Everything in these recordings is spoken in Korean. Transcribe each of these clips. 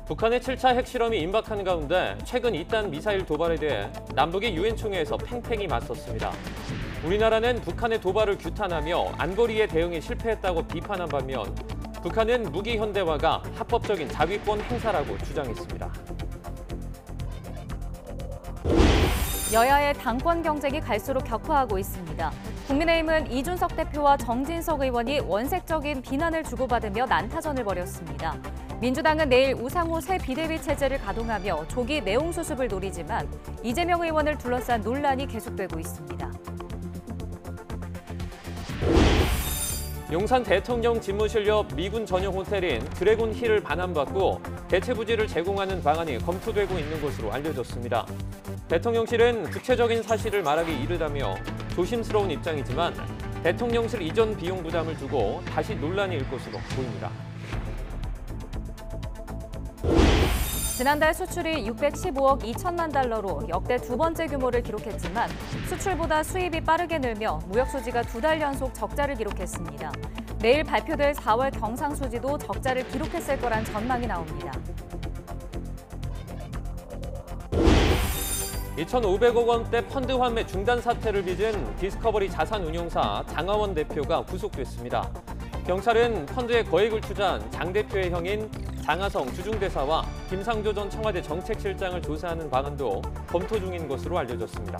북한의 7차 핵실험이 임박한 가운데 최근 잇단 미사일 도발에 대해 남북이 유엔 총회에서 팽팽히 맞섰습니다. 우리나라는 북한의 도발을 규탄하며 안보리의 대응에 실패했다고 비판한 반면 북한은 무기 현대화가 합법적인 자위권 행사라고 주장했습니다. 여야의 당권 경쟁이 갈수록 격화하고 있습니다. 국민의힘은 이준석 대표와 정진석 의원이 원색적인 비난을 주고받으며 난타전을 벌였습니다. 민주당은 내일 우상호 새 비대위 체제를 가동하며 조기 내용 수습을 노리지만 이재명 의원을 둘러싼 논란이 계속되고 있습니다. 용산 대통령 집무실 옆 미군 전용 호텔인 드래곤 힐을 반환받고 대체 부지를 제공하는 방안이 검토되고 있는 것으로 알려졌습니다. 대통령실은 구체적인 사실을 말하기 이르다며 조심스러운 입장이지만 대통령실 이전 비용 부담을 두고 다시 논란이 일 것으로 보입니다. 지난달 수출이 615억 2천만 달러로 역대 두 번째 규모를 기록했지만 수출보다 수입이 빠르게 늘며 무역 수지가 두 달 연속 적자를 기록했습니다. 내일 발표될 4월 경상수지도 적자를 기록했을 거란 전망이 나옵니다. 2,500억 원대 펀드 환매 중단 사태를 빚은 디스커버리 자산운용사 장하원 대표가 구속됐습니다. 경찰은 펀드에 거액을 투자한 장 대표의 형인 장하성 주중대사와 김상조 전 청와대 정책실장을 조사하는 방안도 검토 중인 것으로 알려졌습니다.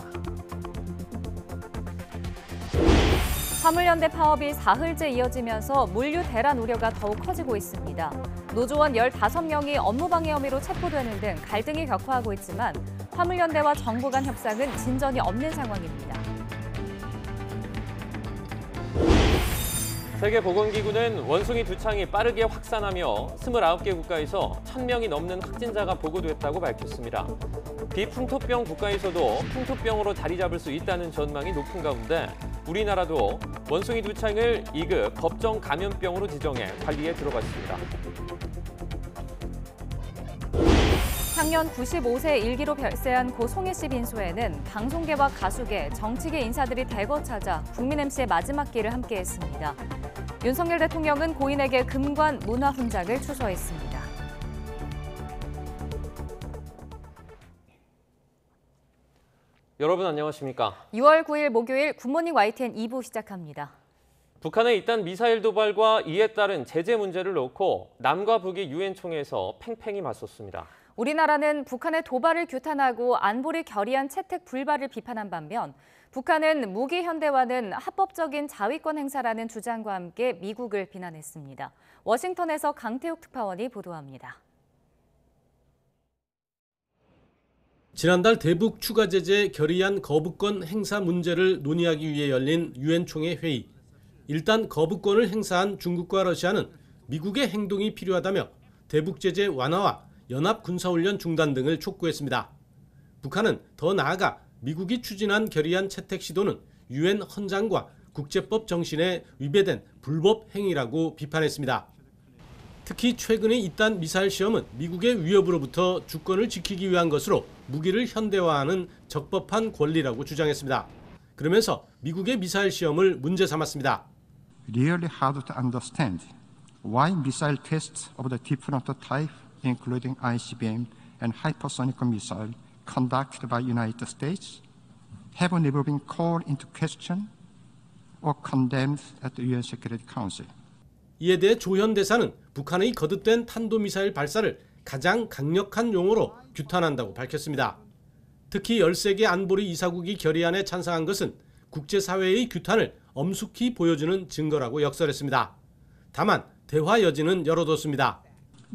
화물연대 파업이 사흘째 이어지면서 물류 대란 우려가 더욱 커지고 있습니다. 노조원 15명이 업무방해 혐의로 체포되는 등 갈등이 격화하고 있지만 화물연대와 정부 간 협상은 진전이 없는 상황입니다. 세계보건기구는 원숭이 두창이 빠르게 확산하며 29개 국가에서 1,000명이 넘는 확진자가 보고됐다고 밝혔습니다. 비풍토병 국가에서도 풍토병으로 자리 잡을 수 있다는 전망이 높은 가운데 우리나라도 원숭이 두창을 2급 법정 감염병으로 지정해 관리에 들어갔습니다. 작년 95세 일기로 별세한 고 송혜 씨 빈소에는 방송계와 가수계, 정치계 인사들이 대거 찾아 국민 MC의 마지막 길을 함께했습니다. 윤석열 대통령은 고인에게 금관 문화훈장을 추서했습니다. 여러분 안녕하십니까? 6월 9일 목요일 굿모닝 YTN 2부 시작합니다. 북한의 잇단 미사일 도발과 이에 따른 제재 문제를 놓고 남과 북이 유엔 총회에서 팽팽히 맞섰습니다. 우리나라는 북한의 도발을 규탄하고 안보리 결의안 채택 불발을 비판한 반면 북한은 무기 현대화는 합법적인 자위권 행사라는 주장과 함께 미국을 비난했습니다. 워싱턴에서 강태욱 특파원이 보도합니다. 지난달 대북 추가 제재 결의안 거부권 행사 문제를 논의하기 위해 열린 유엔 총회 회의. 일단 거부권을 행사한 중국과 러시아는 미국의 행동이 필요하다며 대북 제재 완화와 연합 군사훈련 중단 등을 촉구했습니다. 북한은 더 나아가 미국이 추진한 결의안 채택 시도는 유엔 헌장과 국제법 정신에 위배된 불법 행위라고 비판했습니다. 특히 최근의 잇단 미사일 시험은 미국의 위협으로부터 주권을 지키기 위한 것으로 무기를 현대화하는 적법한 권리라고 주장했습니다. 그러면서 미국의 미사일 시험을 문제 삼았습니다. Really hard to understand why missile tests of the different type, including ICBM and hypersonic missile conducted by United States, have never been called into question or condemned at the UN Security Council. 이에 대해 조현 대사는 북한의 거듭된 탄도미사일 발사를 가장 강력한 용어로 규탄한다고 밝혔습니다. 특히 13개 안보리 이사국이 결의안에 찬성한 것은 국제사회의 규탄을 엄숙히 보여주는 증거라고 역설했습니다. 다만 대화 여지는 열어뒀습니다.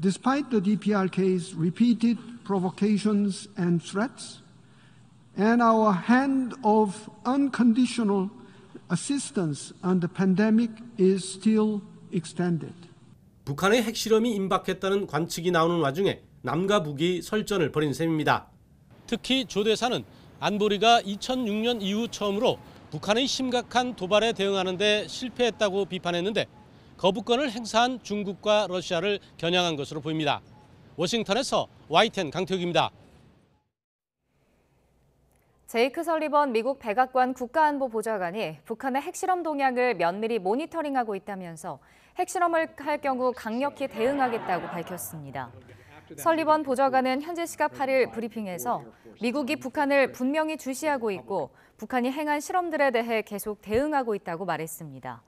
Despite the DPRK's repeated provocations and threats, and our hand of unconditional assistance on the pandemic is still extended. 북한의 핵실험이 임박했다는 관측이 나오는 와중에 남과 북이 설전을 벌인 셈입니다. 특히 조 대사는 안보리가 2006년 이후 처음으로 북한의 심각한 도발에 대응하는 데 실패했다고 비판했는데 거부권을 행사한 중국과 러시아를 겨냥한 것으로 보입니다. 워싱턴에서 YTN 강태욱입니다. 제이크 설리번 미국 백악관 국가안보보좌관이 북한의 핵실험 동향을 면밀히 모니터링하고 있다면서 핵실험을 할 경우 강력히 대응하겠다고 밝혔습니다. 설리번 보좌관은 현지 시각 8일 브리핑에서 미국이 북한을 분명히 주시하고 있고 북한이 행한 실험들에 대해 계속 대응하고 있다고 말했습니다.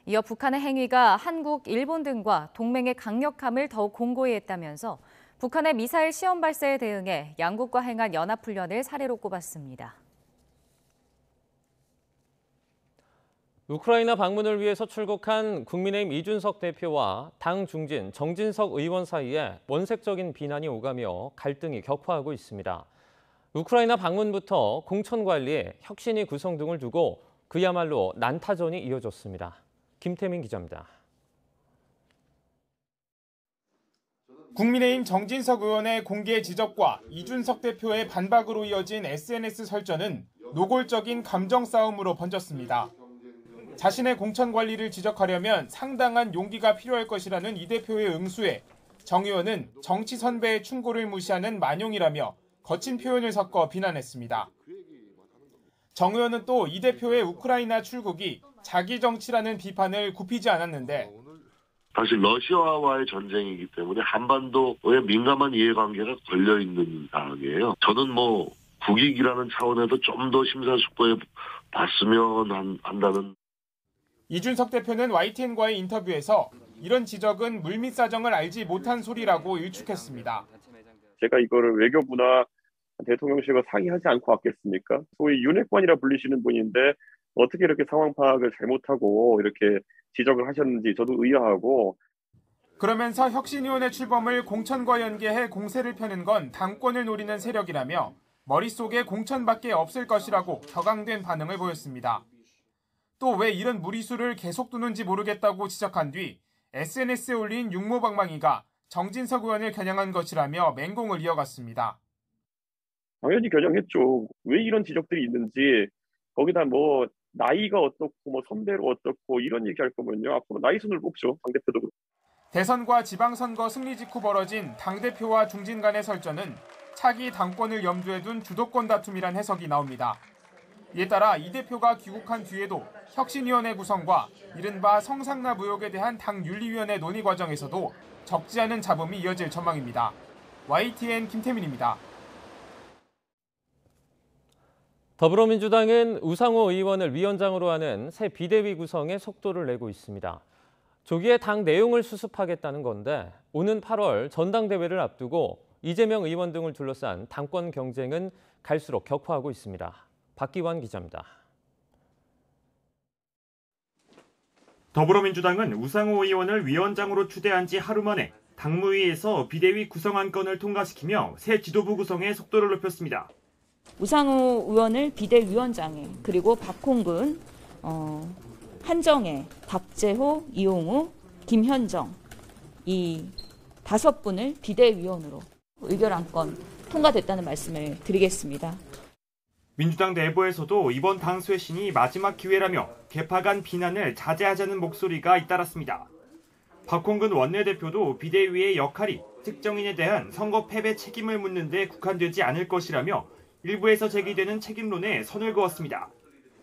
이어 북한의 행위가 한국, 일본 등과 동맹의 강력함을 더욱 공고히 했다면서 북한의 미사일 시험 발사에 대응해 양국과 행한 연합훈련을 사례로 꼽았습니다. 우크라이나 방문을 위해서 출국한 국민의힘 이준석 대표와 당 중진 정진석 의원 사이에 원색적인 비난이 오가며 갈등이 격화하고 있습니다. 우크라이나 방문부터 공천관리, 혁신위 구성 등을 두고 그야말로 난타전이 이어졌습니다. 김태민 기자입니다. 국민의힘 정진석 의원의 공개 지적과 이준석 대표의 반박으로 이어진 SNS 설전은 노골적인 감정 싸움으로 번졌습니다. 자신의 공천 관리를 지적하려면 상당한 용기가 필요할 것이라는 이 대표의 응수에 정 의원은 정치 선배의 충고를 무시하는 만용이라며 거친 표현을 섞어 비난했습니다. 정 의원은 또 이 대표의 우크라이나 출국이 자기 정치라는 비판을 굽히지 않았는데 사실 러시아와의 전쟁이기 때문에 한반도의 민감한 이해관계가 걸려있는 상황이에요. 저는 국익이라는 차원에서 좀 더 심사숙고해 봤으면 한다는. 이준석 대표는 YTN과의 인터뷰에서 이런 지적은 물밑 사정을 알지 못한 소리라고 일축했습니다. 제가 이거를 외교부나 대통령실과 상의하지 않고 왔겠습니까? 소위 윤핵관이라 불리시는 분인데 어떻게 이렇게 상황 파악을 잘못하고 이렇게 지적을 하셨는지 저도 의아하고. 그러면서 혁신위원회 출범을 공천과 연계해 공세를 펴는 건 당권을 노리는 세력이라며 머릿속에 공천밖에 없을 것이라고 격앙된 반응을 보였습니다. 또 왜 이런 무리수를 계속 두는지 모르겠다고 지적한 뒤 SNS에 올린 육모방망이가 정진석 의원을 겨냥한 것이라며 맹공을 이어갔습니다. 당연히 겨냥했죠. 왜 이런 지적들이 있는지, 거기다 나이가 어떻고 선배로 어떻고 이런 얘기할 거면요, 앞으로 나이 순을 뽑죠. 당대표도. 대선과 지방선거 승리 직후 벌어진 당대표와 중진 간의 설전은 차기 당권을 염두에 둔 주도권 다툼이란 해석이 나옵니다. 이에 따라 이 대표가 귀국한 뒤에도 혁신위원회 구성과 이른바 성상납 의혹에 대한 당윤리위원회 논의 과정에서도 적지 않은 잡음이 이어질 전망입니다. YTN 김태민입니다. 더불어민주당은 우상호 의원을 위원장으로 하는 새 비대위 구성에 속도를 내고 있습니다. 조기에 당 내용을 수습하겠다는 건데 오는 8월 전당대회를 앞두고 이재명 의원 등을 둘러싼 당권 경쟁은 갈수록 격화하고 있습니다. 박기환 기자입니다. 더불어민주당은 우상호 의원을 위원장으로 추대한 지 하루 만에 당무위에서 비대위 구성 안건을 통과시키며 새 지도부 구성에 속도를 높였습니다. 우상호 의원을 비대위원장에, 그리고 박홍근, 한정혜, 박재호, 이용우, 김현정 이 5분을 비대위원으로 의결 안건 통과됐다는 말씀을 드리겠습니다. 민주당 내부에서도 이번 당 쇄신이 마지막 기회라며 개파 간 비난을 자제하자는 목소리가 잇따랐습니다. 박홍근 원내대표도 비대위의 역할이 특정인에 대한 선거 패배 책임을 묻는 데 국한되지 않을 것이라며 일부에서 제기되는 책임론에 선을 그었습니다.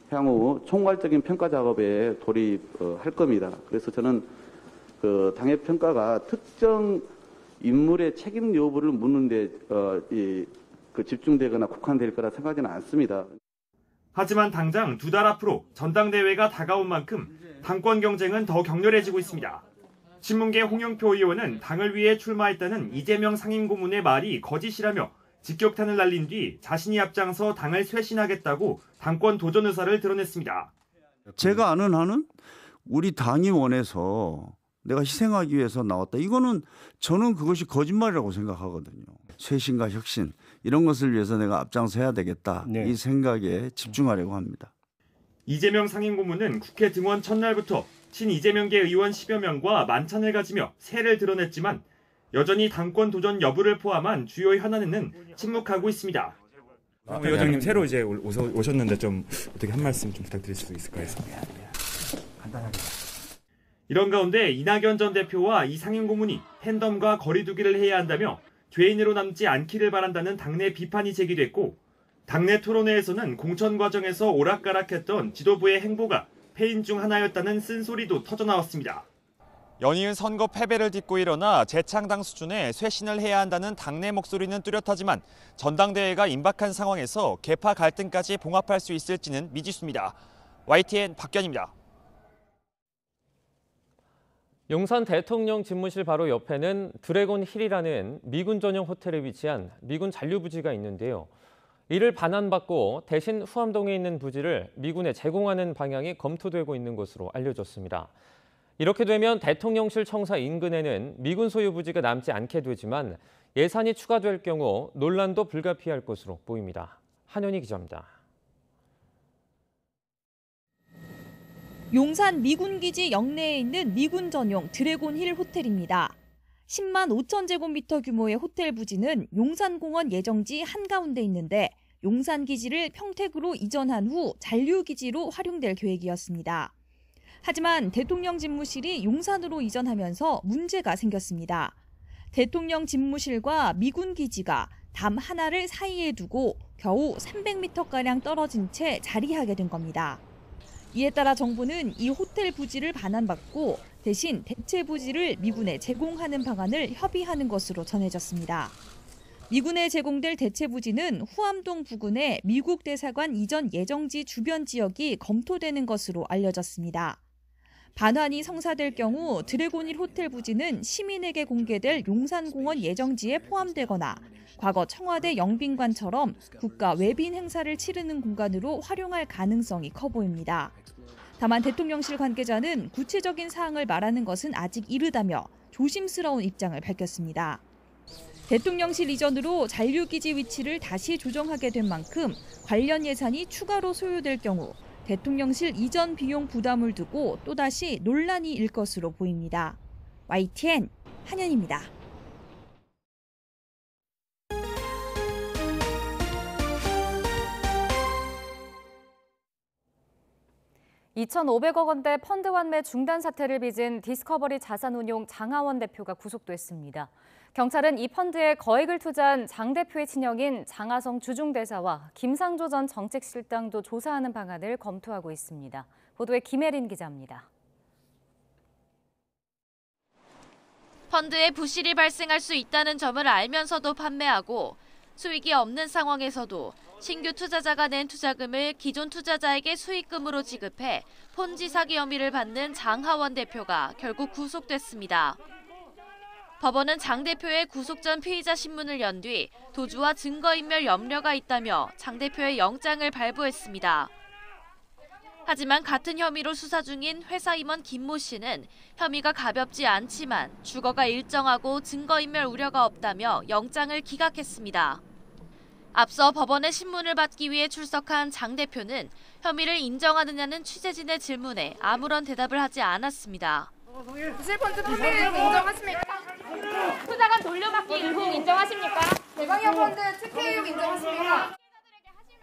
향후 총괄적인 평가 작업에 돌입할 겁니다. 그래서 저는 당의 평가가 특정 인물의 책임 여부를 묻는 데 집중되거나 국한될 거라 생각하지는 않습니다. 하지만 당장 2달 앞으로 전당대회가 다가온 만큼 당권 경쟁은 더 격렬해지고 있습니다. 친문계 홍영표 의원은 당을 위해 출마했다는 이재명 상임고문의 말이 거짓이라며 직격탄을 날린 뒤 자신이 앞장서 당을 쇄신하겠다고 당권 도전 의사를 드러냈습니다. 제가 아는 한은 우리 당이 원해서 내가 희생하기 위해서 나왔다. 이거는 저는 그것이 거짓말이라고 생각하거든요. 쇄신과 혁신 이런 것을 위해서 내가 앞장서 해야 되겠다. 네. 이 생각에 집중하려고 합니다. 이재명 상임고문은 국회 등원 첫날부터 친이재명계 의원 10여 명과 만찬을 가지며 세를 드러냈지만 여전히 당권 도전 여부를 포함한 주요 현안에는 침묵하고 있습니다. 위원장님 새로 이제 오셨는데 좀 어떻게 한 말씀 좀 부탁드릴 수 있을까요? 간단하게. 이런 가운데 이낙연 전 대표와 이 상임고문이 팬덤과 거리두기를 해야 한다며 죄인으로 남지 않기를 바란다는 당내 비판이 제기됐고 당내 토론회에서는 공천 과정에서 오락가락했던 지도부의 행보가 패인 중 하나였다는 쓴소리도 터져나왔습니다. 연이은 선거 패배를 딛고 일어나 재창당 수준의 쇄신을 해야 한다는 당내 목소리는 뚜렷하지만 전당대회가 임박한 상황에서 계파 갈등까지 봉합할 수 있을지는 미지수입니다. YTN 박견입니다. 용산 대통령 집무실 바로 옆에는 드래곤 힐이라는 미군 전용 호텔에 위치한 미군 잔류부지가 있는데요. 이를 반환받고 대신 후암동에 있는 부지를 미군에 제공하는 방향이 검토되고 있는 것으로 알려졌습니다. 이렇게 되면 대통령실 청사 인근에는 미군 소유 부지가 남지 않게 되지만 예산이 추가될 경우 논란도 불가피할 것으로 보입니다. 한현희 기자입니다. 용산 미군기지 영내에 있는 미군 전용 드래곤힐 호텔입니다. 10만 5천 제곱미터 규모의 호텔 부지는 용산공원 예정지 한가운데 있는데 용산기지를 평택으로 이전한 후 잔류기지로 활용될 계획이었습니다. 하지만 대통령 집무실이 용산으로 이전하면서 문제가 생겼습니다. 대통령 집무실과 미군기지가 담 하나를 사이에 두고 겨우 300m가량 떨어진 채 자리하게 된 겁니다. 이에 따라 정부는 이 호텔 부지를 반환받고 대신 대체 부지를 미군에 제공하는 방안을 협의하는 것으로 전해졌습니다. 미군에 제공될 대체 부지는 후암동 부근의 미국 대사관 이전 예정지 주변 지역이 검토되는 것으로 알려졌습니다. 반환이 성사될 경우 드래곤힐 호텔 부지는 시민에게 공개될 용산공원 예정지에 포함되거나 과거 청와대 영빈관처럼 국가 외빈 행사를 치르는 공간으로 활용할 가능성이 커 보입니다. 다만 대통령실 관계자는 구체적인 사항을 말하는 것은 아직 이르다며 조심스러운 입장을 밝혔습니다. 대통령실 이전으로 잔류기지 위치를 다시 조정하게 된 만큼 관련 예산이 추가로 소요될 경우 대통령실 이전 비용 부담을 두고 또다시 논란이 일 것으로 보입니다. YTN 한현입니다. 2,500억 원대 펀드 환매 중단 사태를 빚은 디스커버리 자산운용 장하원 대표가 구속됐습니다. 경찰은 이 펀드에 거액을 투자한 장 대표의 친형인 장하성 주중대사와 김상조 전 정책실장도 조사하는 방안을 검토하고 있습니다. 보도에 김혜린 기자입니다. 펀드에 부실이 발생할 수 있다는 점을 알면서도 판매하고 수익이 없는 상황에서도 신규 투자자가 낸 투자금을 기존 투자자에게 수익금으로 지급해 폰지 사기 혐의를 받는 장하원 대표가 결국 구속됐습니다. 법원은 장 대표의 구속 전 피의자 신문을 연 뒤 도주와 증거인멸 염려가 있다며 장 대표의 영장을 발부했습니다. 하지만 같은 혐의로 수사 중인 회사 임원 김모 씨는 혐의가 가볍지 않지만 주거가 일정하고 증거인멸 우려가 없다며 영장을 기각했습니다. 앞서 법원의 신문을 받기 위해 출석한 장 대표는 혐의를 인정하느냐는 취재진의 질문에 아무런 대답을 하지 않았습니다. 부실펀드 판매 의혹 인정하십니까? 투자금 돌려받기 의혹 인정하십니까? 대광형 펀드 특혜 의혹 인정하십니까?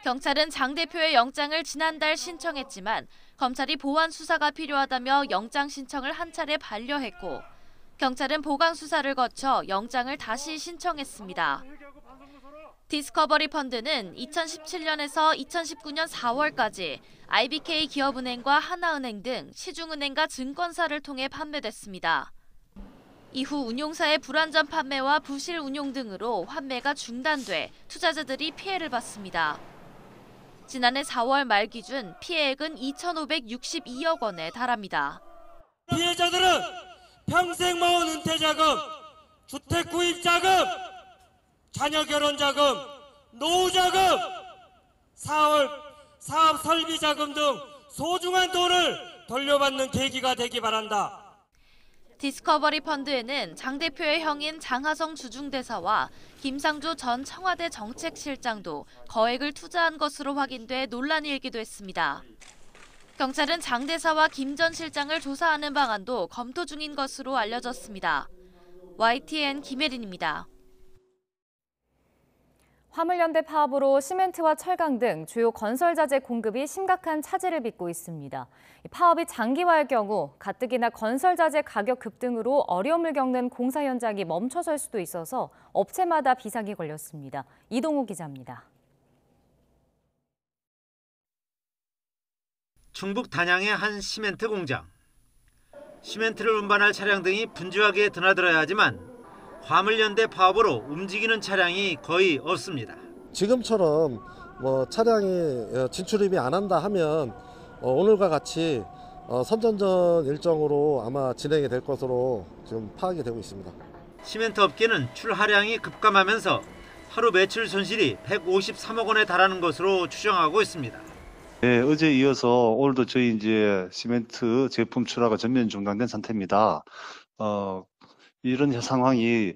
경찰은 장 대표의 영장을 지난달 신청했지만 검찰이 보완 수사가 필요하다며 영장 신청을 한 차례 반려했고 경찰은 보강 수사를 거쳐 영장을 다시 신청했습니다. 디스커버리 펀드는 2017년에서 2019년 4월까지 IBK 기업은행과 하나은행 등 시중은행과 증권사를 통해 판매됐습니다. 이후 운용사의 불완전 판매와 부실 운용 등으로 환매가 중단돼 투자자들이 피해를 봤습니다. 지난해 4월 말 기준 피해액은 2,562억 원에 달합니다. 피해자들은 평생 모은 은퇴자금, 주택 구입 자금, 자녀 결혼 자금, 노후 자금, 사업 설비 자금 등 소중한 돈을 돌려받는 계기가 되기 바란다. 디스커버리 펀드에는 장 대표의 형인 장하성 주중대사와 김상조 전 청와대 정책실장도 거액을 투자한 것으로 확인돼 논란이 일기도 했습니다. 경찰은 장 대사와 김 전 실장을 조사하는 방안도 검토 중인 것으로 알려졌습니다. YTN 김혜린입니다. 화물연대 파업으로 시멘트와 철강 등 주요 건설자재 공급이 심각한 차질을 빚고 있습니다. 파업이 장기화할 경우 가뜩이나 건설자재 가격 급등으로 어려움을 겪는 공사 현장이 멈춰설 수도 있어서 업체마다 비상이 걸렸습니다. 이동우 기자입니다. 충북 단양의 한 시멘트 공장. 시멘트를 운반할 차량 등이 분주하게 드나들어야 하지만 화물연대 파업으로 움직이는 차량이 거의 없습니다. 지금처럼 차량이 진출입이 안 한다 하면 오늘과 같이 선전전 일정으로 아마 진행이 될 것으로 지금 파악이 되고 있습니다. 시멘트 업계는 출하량이 급감하면서 하루 매출 손실이 153억 원에 달하는 것으로 추정하고 있습니다. 네, 어제 이어서 오늘도 저희 이제 시멘트 제품 출하가 전면 중단된 상태입니다. 이런 상황이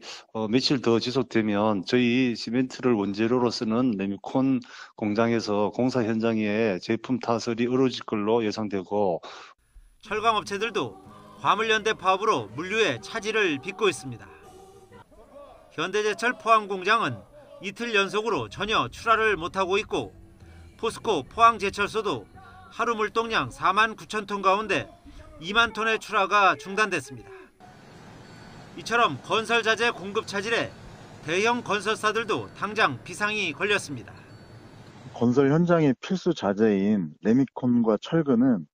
며칠 더 지속되면 저희 시멘트를 원재료로 쓰는 레미콘 공장에서 공사 현장에 제품 타설이 이루어질 걸로 예상되고, 철강업체들도 화물연대 파업으로 물류의 차질을 빚고 있습니다. 현대제철 포항공장은 이틀 연속으로 전혀 출하를 못하고 있고, 포스코 포항제철소도 하루 물동량 4만 9천 톤 가운데 2만 톤의 출하가 중단됐습니다. 이처럼 건설자재 공급 차질에 대형 건설사들도 당장 비상이 걸렸습니다. 건설 현장의 필수 자재인 레미콘과 철근은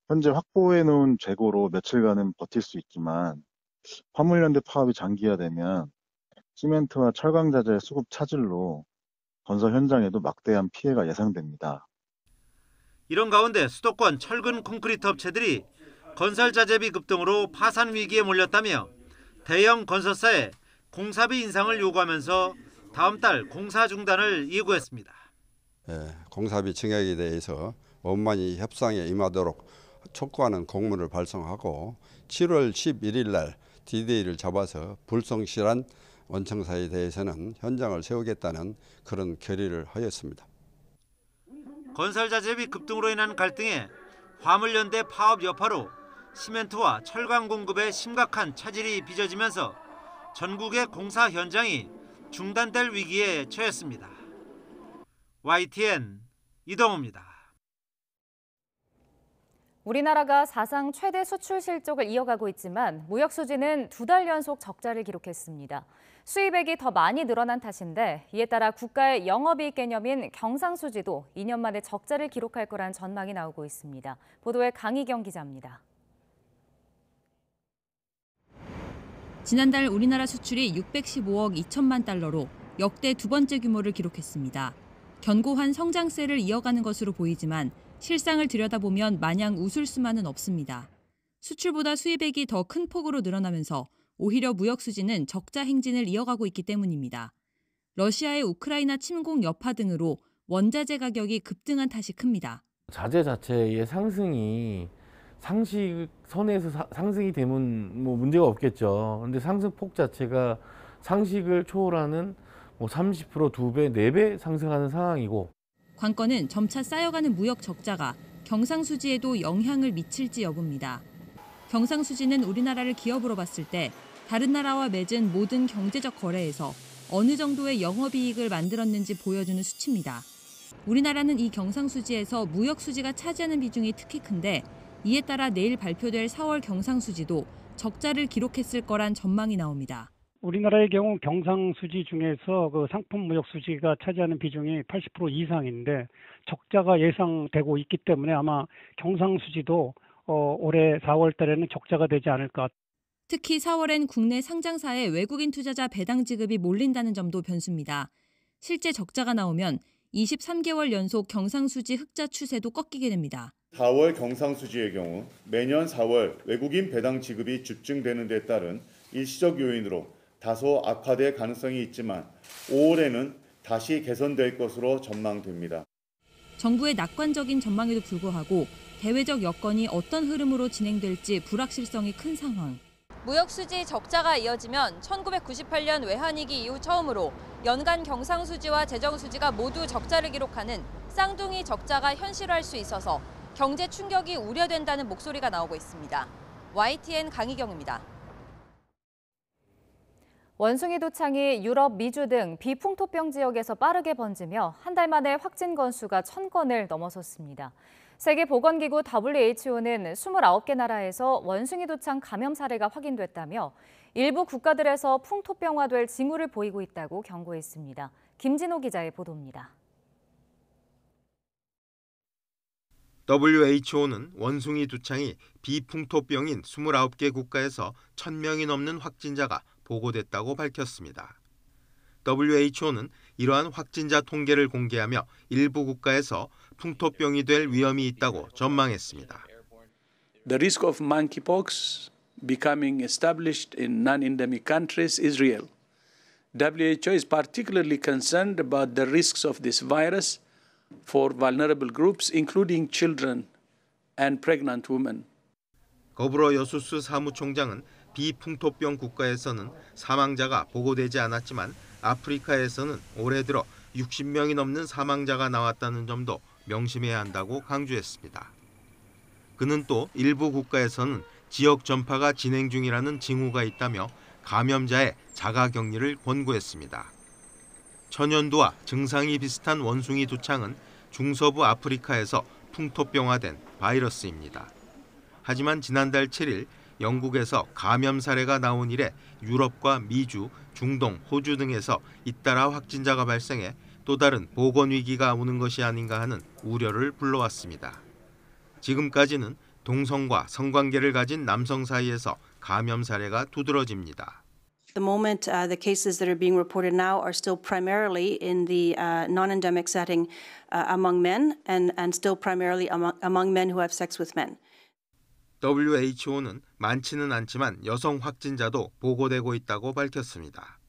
현재 확보해 놓은 재고로 며칠간은 버틸 수 있지만 화물연대 파업이 장기화되면 시멘트와 철강 자재 수급 차질로 건설 현장에도 막대한 피해가 예상됩니다. 이런 가운데 수도권 철근 콘크리트 업체들이 건설 자재비 급등으로 파산 위기에 몰렸다며 대형 건설사에 공사비 인상을 요구하면서 다음 달 공사 중단을 예고했습니다. 공사비 증액에 대해서 원만히 협상에 임하도록 촉구하는 공문을 발송하고 7월 11일 날 D-Day를 잡아서 불성실한 원청사에 대해서는 현장을 세우겠다는 그런 결의를 하였습니다. 건설자재비 급등으로 인한 갈등에 화물연대 파업 여파로 시멘트와 철강 공급에 심각한 차질이 빚어지면서 전국의 공사 현장이 중단될 위기에 처했습니다. YTN 이동호입니다. 우리나라가 사상 최대 수출 실적을 이어가고 있지만 무역 수지는 2달 연속 적자를 기록했습니다. 수입액이 더 많이 늘어난 탓인데 이에 따라 국가의 영업이익 개념인 경상수지도 2년 만에 적자를 기록할 거란 전망이 나오고 있습니다. 보도에 강희경 기자입니다. 지난달 우리나라 수출이 615억 2천만 달러로 역대 두 번째 규모를 기록했습니다. 견고한 성장세를 이어가는 것으로 보이지만 실상을 들여다보면 마냥 웃을 수만은 없습니다. 수출보다 수입액이 더 큰 폭으로 늘어나면서 오히려 무역 수지는 적자 행진을 이어가고 있기 때문입니다. 러시아의 우크라이나 침공 여파 등으로 원자재 가격이 급등한 탓이 큽니다. 자재 자체의 상승이 상식선에서 상승이 되면 문제가 없겠죠. 그런데 상승폭 자체가 상식을 초월하는 30%, 2배, 4배 상승하는 상황이고, 관건은 점차 쌓여가는 무역 적자가 경상수지에도 영향을 미칠지 여부입니다. 경상수지는 우리나라를 기업으로 봤을 때 다른 나라와 맺은 모든 경제적 거래에서 어느 정도의 영업이익을 만들었는지 보여주는 수치입니다. 우리나라는 이 경상수지에서 무역수지가 차지하는 비중이 특히 큰데 이에 따라 내일 발표될 4월 경상수지도 적자를 기록했을 거란 전망이 나옵니다. 우리나라의 경우 경상수지 중에서 그 상품 무역 수지가 차지하는 비중이 80% 이상인데 적자가 예상되고 있기 때문에 아마 경상수지도 올해 4월 달에는 적자가 되지 않을까. 특히 4월엔 국내 상장사의 외국인 투자자 배당 지급이 몰린다는 점도 변수입니다. 실제 적자가 나오면 23개월 연속 경상수지 흑자 추세도 꺾이게 됩니다. 4월 경상수지의 경우 매년 4월 외국인 배당 지급이 집중되는 데 따른 일시적 요인으로 다소 악화될 가능성이 있지만 5월에는 다시 개선될 것으로 전망됩니다. 정부의 낙관적인 전망에도 불구하고 대외적 여건이 어떤 흐름으로 진행될지 불확실성이 큰 상황. 무역 수지 적자가 이어지면 1998년 외환위기 이후 처음으로 연간 경상수지와 재정수지가 모두 적자를 기록하는 쌍둥이 적자가 현실화할 수 있어서 경제 충격이 우려된다는 목소리가 나오고 있습니다. YTN 강희경입니다. 원숭이 두창이 유럽, 미주 등 비풍토병 지역에서 빠르게 번지며 한 달 만에 확진 건수가 1,000건을 넘어섰습니다. 세계보건기구 WHO는 29개 나라에서 원숭이 두창 감염 사례가 확인됐다며 일부 국가들에서 풍토병화될 징후를 보이고 있다고 경고했습니다. 김진호 기자의 보도입니다. WHO는 원숭이 두창이 비풍토병인 29개 국가에서 1,000명이 넘는 확진자가 보고됐다고 밝혔습니다. WHO는 이러한 확진자 통계를 공개하며 일부 국가에서 풍토병이 될 위험이 있다고 전망했습니다. The risk of monkeypox becoming established in non-endemic countries is real. WHO is particularly concerned about the risks of this virus for vulnerable groups, including children and pregnant women. 거브러 여수스 사무총장은 비풍토병 국가에서는 사망자가 보고되지 않았지만 아프리카에서는 올해 들어 60명이 넘는 사망자가 나왔다는 점도 명심해야 한다고 강조했습니다. 그는 또 일부 국가에서는 지역 전파가 진행 중이라는 징후가 있다며 감염자의 자가격리를 권고했습니다. 천연두와 증상이 비슷한 원숭이 두창은 중서부 아프리카에서 풍토병화된 바이러스입니다. 하지만 지난달 7일 영국에서 감염 사례가 나온 이래 유럽과 미주, 중동, 호주 등에서 잇따라 확진자가 발생해 또 다른 보건 위기가 오는 것이 아닌가 하는 우려를 불러왔습니다. 지금까지는 동성과 성관계를 가진 남성 사이에서 감염 사례가 두드러집니다. The moment, the cases that are being reported now are still primarily in the non-endemic setting among men and still primarily among men who have sex with men. WHO는 많지는 않지만 여성 확진자도 보고되고 있다고 밝혔습니다.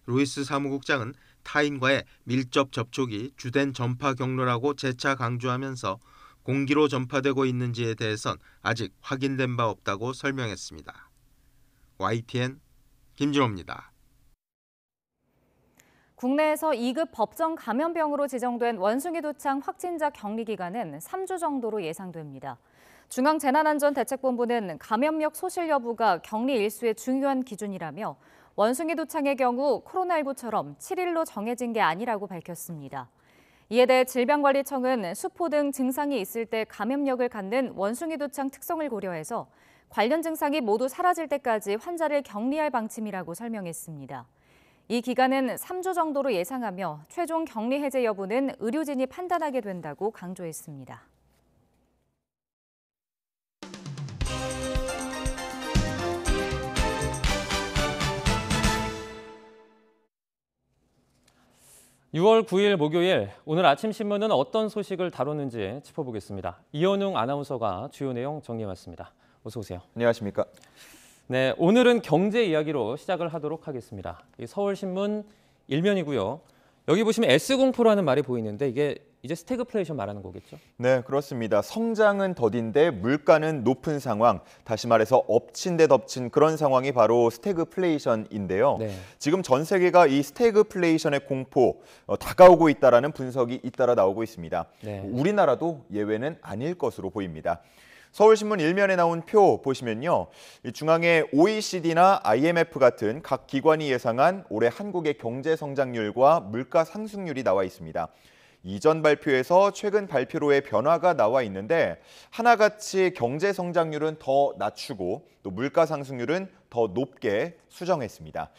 루이스 사무국장은 타인과의 밀접 접촉이 주된 전파 경로라고 재차 강조하면서 공기로 전파되고 있는지에 대해선 아직 확인된 바 없다고 설명했습니다. YTN 김진호입니다. 국내에서 2급 법정 감염병으로 지정된 원숭이 두창 확진자 격리 기간은 3주 정도로 예상됩니다. 중앙재난안전대책본부는 감염력 소실 여부가 격리 일수의 중요한 기준이라며 원숭이 두창의 경우 코로나19처럼 7일로 정해진 게 아니라고 밝혔습니다. 이에 대해 질병관리청은 수포 등 증상이 있을 때 감염력을 갖는 원숭이 두창 특성을 고려해서 관련 증상이 모두 사라질 때까지 환자를 격리할 방침이라고 설명했습니다. 이 기간은 3주 정도로 예상하며 최종 격리 해제 여부는 의료진이 판단하게 된다고 강조했습니다. (6월 9일) 목요일, 오늘 아침 신문은 어떤 소식을 다뤘는지 짚어보겠습니다. 이현웅 아나운서가 주요 내용 정리해왔습니다. 어서 오세요. 안녕하십니까? 네, 오늘은 경제 이야기로 시작을 하도록 하겠습니다. 서울신문 일면이고요. 여기 보시면 S공포라는 말이 보이는데 이게 이제 스태그플레이션 말하는 거겠죠? 네, 그렇습니다. 성장은 더딘데 물가는 높은 상황, 다시 말해서 엎친 데 덮친 그런 상황이 바로 스태그플레이션인데요. 네. 지금 전 세계가 이 스태그플레이션의 공포, 다가오고 있다라는 분석이 잇따라 나오고 있습니다. 네. 우리나라도 예외는 아닐 것으로 보입니다. 서울신문 일면에 나온 표 보시면요. 중앙에 OECD나 IMF 같은 각 기관이 예상한 올해 한국의 경제 성장률과 물가 상승률이 나와 있습니다. 이전 발표에서 최근 발표로의 변화가 나와 있는데 하나같이 경제 성장률은 더 낮추고 또 물가 상승률은 더 높게 수정했습니다.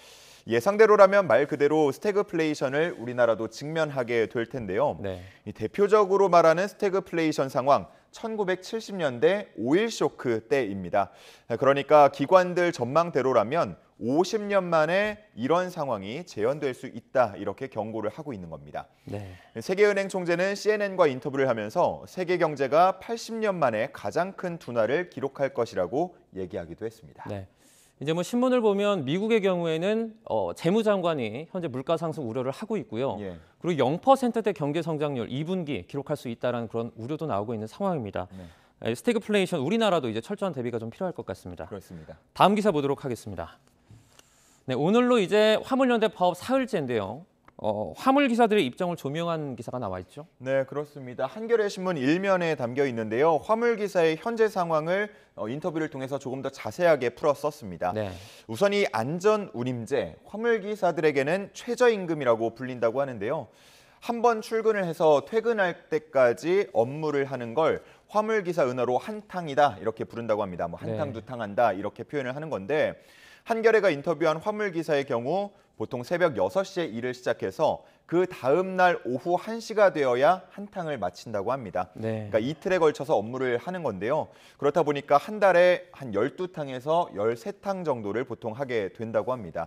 예상대로라면 말 그대로 스태그플레이션을 우리나라도 직면하게 될 텐데요. 네. 대표적으로 말하는 스태그플레이션 상황, 1970년대 오일 쇼크 때입니다. 그러니까 기관들 전망대로라면 50년 만에 이런 상황이 재현될 수 있다, 이렇게 경고를 하고 있는 겁니다. 네. 세계은행 총재는 CNN과 인터뷰를 하면서 세계 경제가 80년 만에 가장 큰 둔화를 기록할 것이라고 얘기하기도 했습니다. 네. 이제 뭐 신문을 보면 미국의 경우에는 재무장관이 현재 물가 상승 우려를 하고 있고요. 예. 그리고 0%대 경제 성장률 2분기 기록할 수 있다는 그런 우려도 나오고 있는 상황입니다. 네. 스태그플레이션 우리나라도 이제 철저한 대비가 좀 필요할 것 같습니다. 그렇습니다. 다음 기사 보도록 하겠습니다. 네, 오늘로 이제 화물연대 파업 사흘째인데요. 화물 기사들의 입장을 조명한 기사가 나와 있죠. 네, 그렇습니다. 한겨레 신문 일면에 담겨 있는데요. 화물 기사의 현재 상황을 인터뷰를 통해서 조금 더 자세하게 풀어 썼습니다. 네. 우선 이 안전 운임제, 화물 기사들에게는 최저임금이라고 불린다고 하는데요. 한 번 출근을 해서 퇴근할 때까지 업무를 하는 걸 화물 기사 은어로 한탕이다, 이렇게 부른다고 합니다. 뭐 한탕 네. 두탕한다, 이렇게 표현을 하는 건데, 한겨레가 인터뷰한 화물 기사의 경우 보통 새벽 6시에 일을 시작해서 그 다음 날 오후 1시가 되어야 한탕을 마친다고 합니다. 네. 그러니까 이틀에 걸쳐서 업무를 하는 건데요. 그렇다 보니까 한 달에 한 12탕에서 13탕 정도를 보통 하게 된다고 합니다.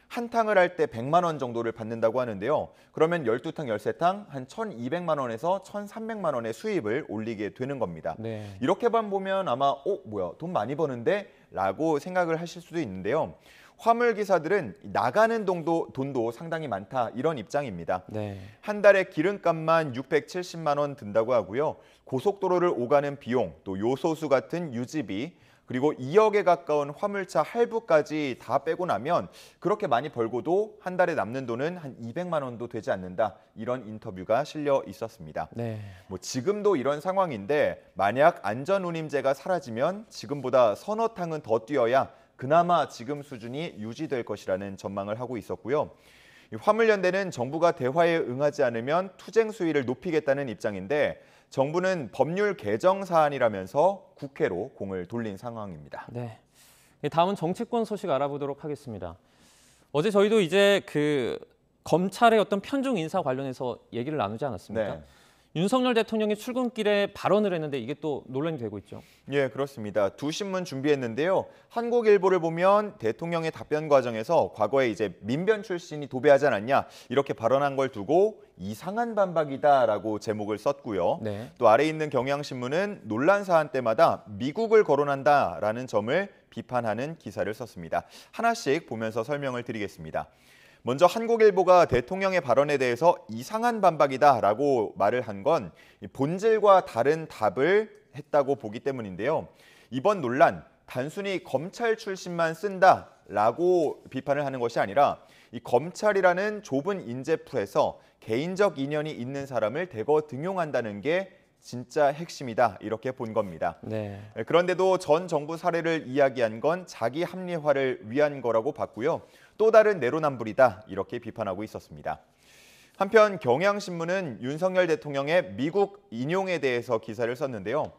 한 탕을 할 때 100만 원 정도를 받는다고 하는데요. 그러면 12탕, 13탕 한 1,200만 원에서 1,300만 원의 수입을 올리게 되는 겁니다. 네. 이렇게만 보면 아마 뭐야 돈 많이 버는데? 라고 생각을 하실 수도 있는데요. 화물 기사들은 나가는 돈도 상당히 많다 이런 입장입니다. 네. 한 달에 기름값만 670만 원 든다고 하고요. 고속도로를 오가는 비용, 또 요소수 같은 유지비, 그리고 2억에 가까운 화물차 할부까지 다 빼고 나면 그렇게 많이 벌고도 한 달에 남는 돈은 한 200만 원도 되지 않는다. 이런 인터뷰가 실려 있었습니다. 네. 뭐 지금도 이런 상황인데 만약 안전운임제가 사라지면 지금보다 서너 탕은 더 뛰어야 그나마 지금 수준이 유지될 것이라는 전망을 하고 있었고요. 화물연대는 정부가 대화에 응하지 않으면 투쟁 수위를 높이겠다는 입장인데 정부는 법률 개정 사안이라면서 국회로 공을 돌린 상황입니다. 네. 다음은 정치권 소식 알아보도록 하겠습니다. 어제 저희도 이제 검찰의 어떤 편중 인사 관련해서 얘기를 나누지 않았습니까? 네. 윤석열 대통령이 출근길에 발언을 했는데 이게 또 논란이 되고 있죠. 예, 그렇습니다. 두 신문 준비했는데요. 한국일보를 보면 대통령의 답변 과정에서 과거에 이제 민변 출신이 도배하지 않았냐 이렇게 발언한 걸 두고 이상한 반박이다라고 제목을 썼고요. 네. 또 아래 있는 경향신문은 논란 사안 때마다 미국을 거론한다라는 점을 비판하는 기사를 썼습니다. 하나씩 보면서 설명을 드리겠습니다. 먼저 한국일보가 대통령의 발언에 대해서 이상한 반박이다라고 말을 한 건 본질과 다른 답을 했다고 보기 때문인데요. 이번 논란 단순히 검찰 출신만 쓴다라고 비판을 하는 것이 아니라 이 검찰이라는 좁은 인재풀에서 개인적 인연이 있는 사람을 대거 등용한다는 게 진짜 핵심이다 이렇게 본 겁니다. 네. 그런데도 전 정부 사례를 이야기한 건 자기 합리화를 위한 거라고 봤고요. 또 다른 내로남불이다 이렇게 비판하고 있었습니다. 한편 경향신문은 윤석열 대통령의 미국 인용에 대해서 기사를 썼는데요.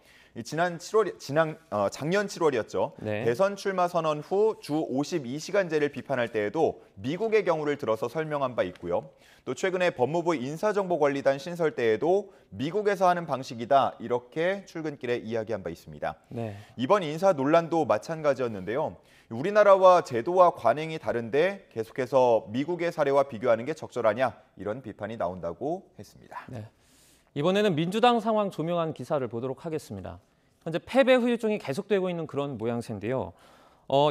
작년 7월이었죠. 네. 대선 출마 선언 후 주 52시간제를 비판할 때에도 미국의 경우를 들어서 설명한 바 있고요. 또 최근에 법무부 인사정보관리단 신설 때에도 미국에서 하는 방식이다 이렇게 출근길에 이야기한 바 있습니다. 네. 이번 인사 논란도 마찬가지였는데요. 우리나라와 제도와 관행이 다른데 계속해서 미국의 사례와 비교하는 게 적절하냐 이런 비판이 나온다고 했습니다. 네. 이번에는 민주당 상황 조명한 기사를 보도록 하겠습니다. 현재 패배 후유증이 계속되고 있는 그런 모양새인데요.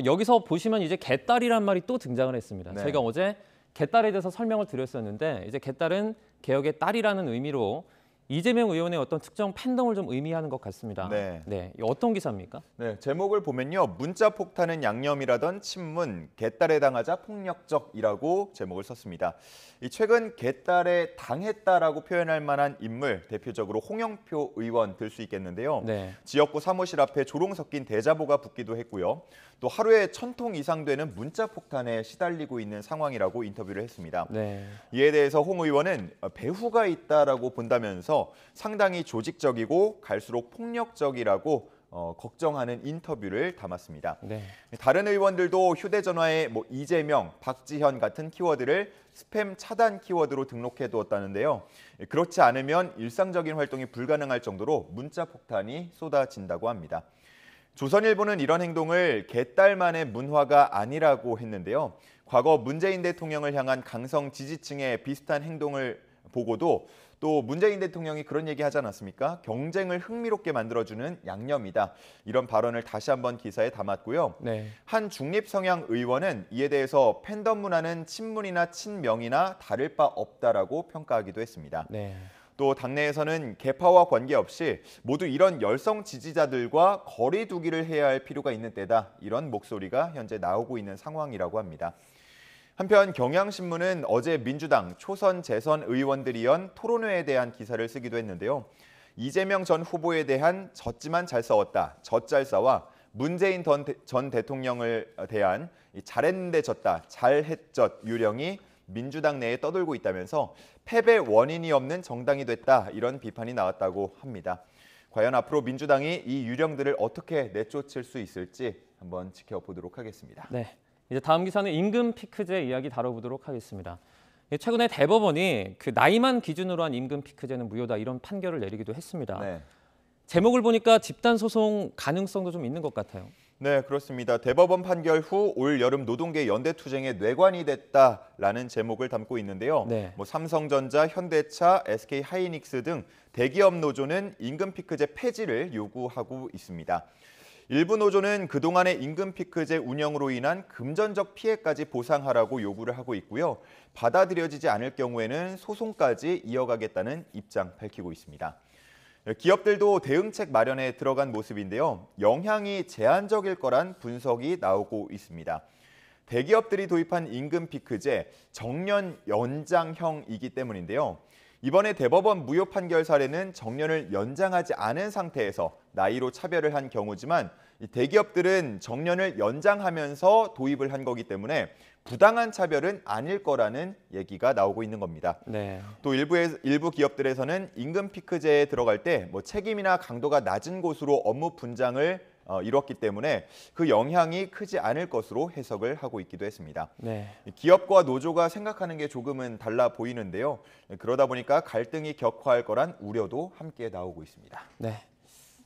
여기서 보시면 이제 개딸이란 말이 또 등장을 했습니다. 네. 저희가 어제 개딸에 대해서 설명을 드렸었는데 이제 개딸은 개혁의 딸이라는 의미로 이재명 의원의 어떤 특정 팬덤을 좀 의미하는 것 같습니다. 네. 어떤 기사입니까? 네, 제목을 보면요. 문자 폭탄은 양념이라던 친문, 개딸에 당하자 폭력적이라고 제목을 썼습니다. 최근 개딸에 당했다라고 표현할 만한 인물, 대표적으로 홍영표 의원 들 수 있겠는데요. 네. 지역구 사무실 앞에 조롱 섞인 대자보가 붙기도 했고요. 또 하루에 1,000통 이상 되는 문자 폭탄에 시달리고 있는 상황이라고 인터뷰를 했습니다. 네. 이에 대해서 홍 의원은 배후가 있다라고 본다면서 상당히 조직적이고 갈수록 폭력적이라고 걱정하는 인터뷰를 담았습니다. 네. 다른 의원들도 휴대전화에 이재명, 박지현 같은 키워드를 스팸 차단 키워드로 등록해 두었다는데요. 그렇지 않으면 일상적인 활동이 불가능할 정도로 문자 폭탄이 쏟아진다고 합니다. 조선일보는 이런 행동을 개딸만의 문화가 아니라고 했는데요. 과거 문재인 대통령을 향한 강성 지지층의 비슷한 행동을 보고도 또 문재인 대통령이 그런 얘기 하지 않았습니까? 경쟁을 흥미롭게 만들어주는 양념이다. 이런 발언을 다시 한번 기사에 담았고요. 네. 한 중립 성향 의원은 이에 대해서 팬덤 문화는 친문이나 친명이나 다를 바 없다라고 평가하기도 했습니다. 네. 또 당내에서는 계파와 관계없이 모두 이런 열성 지지자들과 거리 두기를 해야 할 필요가 있는 때다. 이런 목소리가 현재 나오고 있는 상황이라고 합니다. 한편 경향신문은 어제 민주당 초선 재선 의원들이 연 토론회에 대한 기사를 쓰기도 했는데요. 이재명 전 후보에 대한 졌지만 잘 싸웠다, 젖잘싸와 문재인 전 대통령을 대한 잘했는데 졌다, 잘했젖 유령이 민주당 내에 떠돌고 있다면서 패배 원인이 없는 정당이 됐다 이런 비판이 나왔다고 합니다. 과연 앞으로 민주당이 이 유령들을 어떻게 내쫓을 수 있을지 한번 지켜보도록 하겠습니다. 네, 이제 다음 기사는 임금 피크제 이야기 다뤄보도록 하겠습니다. 최근에 대법원이 그 나이만 기준으로 한 임금 피크제는 무효다 이런 판결을 내리기도 했습니다. 네. 제목을 보니까 집단 소송 가능성도 좀 있는 것 같아요. 네, 그렇습니다. 대법원 판결 후 올 여름 노동계 연대투쟁의 뇌관이 됐다라는 제목을 담고 있는데요. 네. 삼성전자, 현대차, SK하이닉스 등 대기업 노조는 임금 피크제 폐지를 요구하고 있습니다. 일부 노조는 그동안의 임금 피크제 운영으로 인한 금전적 피해까지 보상하라고 요구를 하고 있고요. 받아들여지지 않을 경우에는 소송까지 이어가겠다는 입장 밝히고 있습니다. 기업들도 대응책 마련에 들어간 모습인데요. 영향이 제한적일 거란 분석이 나오고 있습니다. 대기업들이 도입한 임금 피크제 정년 연장형이기 때문인데요. 이번에 대법원 무효 판결 사례는 정년을 연장하지 않은 상태에서 나이로 차별을 한 경우지만 대기업들은 정년을 연장하면서 도입을 한 거기 때문에 부당한 차별은 아닐 거라는 얘기가 나오고 있는 겁니다. 네. 또 일부 기업들에서는 임금 피크제에 들어갈 때 책임이나 강도가 낮은 곳으로 업무 분장을 이뤘기 때문에 그 영향이 크지 않을 것으로 해석을 하고 있기도 했습니다. 네. 기업과 노조가 생각하는 게 조금은 달라 보이는데요. 그러다 보니까 갈등이 격화할 거란 우려도 함께 나오고 있습니다. 네.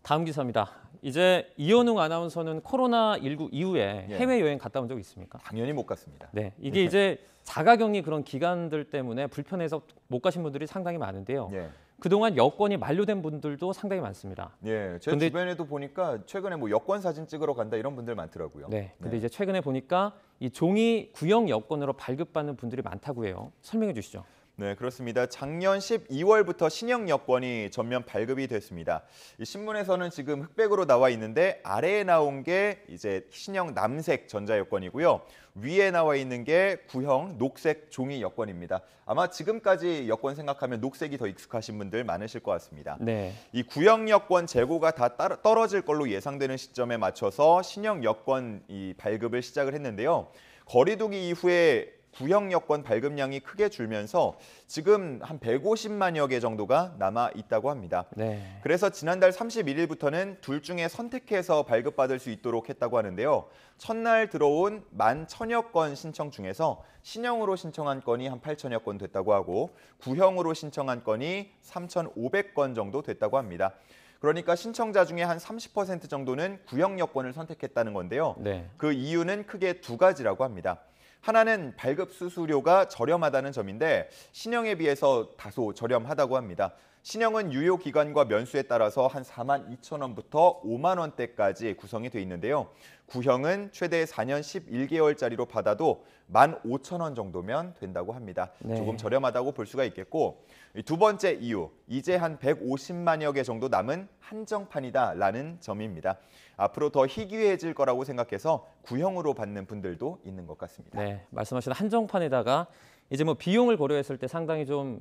다음 기사입니다. 이제 이현웅 아나운서는 코로나19 이후에 해외여행 갔다 온 적 있습니까? 당연히 못 갔습니다. 네, 이게 이제 자가격리 그런 기간들 때문에 불편해서 못 가신 분들이 상당히 많은데요. 그동안 여권이 만료된 분들도 상당히 많습니다. 예, 제 주변에도 보니까 최근에 여권 사진 찍으러 간다 이런 분들 많더라고요. 네, 근데 이제 최근에 보니까 이 종이 구형 여권으로 발급받는 분들이 많다고 해요. 설명해 주시죠. 네, 그렇습니다. 작년 12월부터 신형 여권이 전면 발급이 됐습니다. 이 신문에서는 지금 흑백으로 나와 있는데 아래에 나온 게 이제 신형 남색 전자 여권이고요. 위에 나와 있는 게 구형 녹색 종이 여권입니다. 아마 지금까지 여권 생각하면 녹색이 더 익숙하신 분들 많으실 것 같습니다. 네. 이 구형 여권 재고가 다 떨어질 걸로 예상되는 시점에 맞춰서 신형 여권 이 발급을 시작을 했는데요. 거리두기 이후에 구형 여권 발급량이 크게 줄면서 지금 한 150만여 개 정도가 남아 있다고 합니다. 네. 그래서 지난달 31일부터는 둘 중에 선택해서 발급받을 수 있도록 했다고 하는데요. 첫날 들어온 11,000여 건 신청 중에서 신형으로 신청한 건이 한 8,000여 건 됐다고 하고 구형으로 신청한 건이 3,500건 정도 됐다고 합니다. 그러니까 신청자 중에 한 30% 정도는 구형 여권을 선택했다는 건데요. 네. 그 이유는 크게 두 가지라고 합니다. 하나는 발급 수수료가 저렴하다는 점인데 신형에 비해서 다소 저렴하다고 합니다. 신형은 유효 기간과 면수에 따라서 한 42,000원부터 5만 원대까지 구성이 돼 있는데요. 구형은 최대 4년 11개월짜리로 받아도 15,000원 정도면 된다고 합니다. 네. 조금 저렴하다고 볼 수가 있겠고 두 번째 이유, 이제 한 150만여 개 정도 남은 한정판이다라는 점입니다. 앞으로 더 희귀해질 거라고 생각해서 구형으로 받는 분들도 있는 것 같습니다. 네, 말씀하신 한정판에다가 이제 비용을 고려했을 때 상당히 좀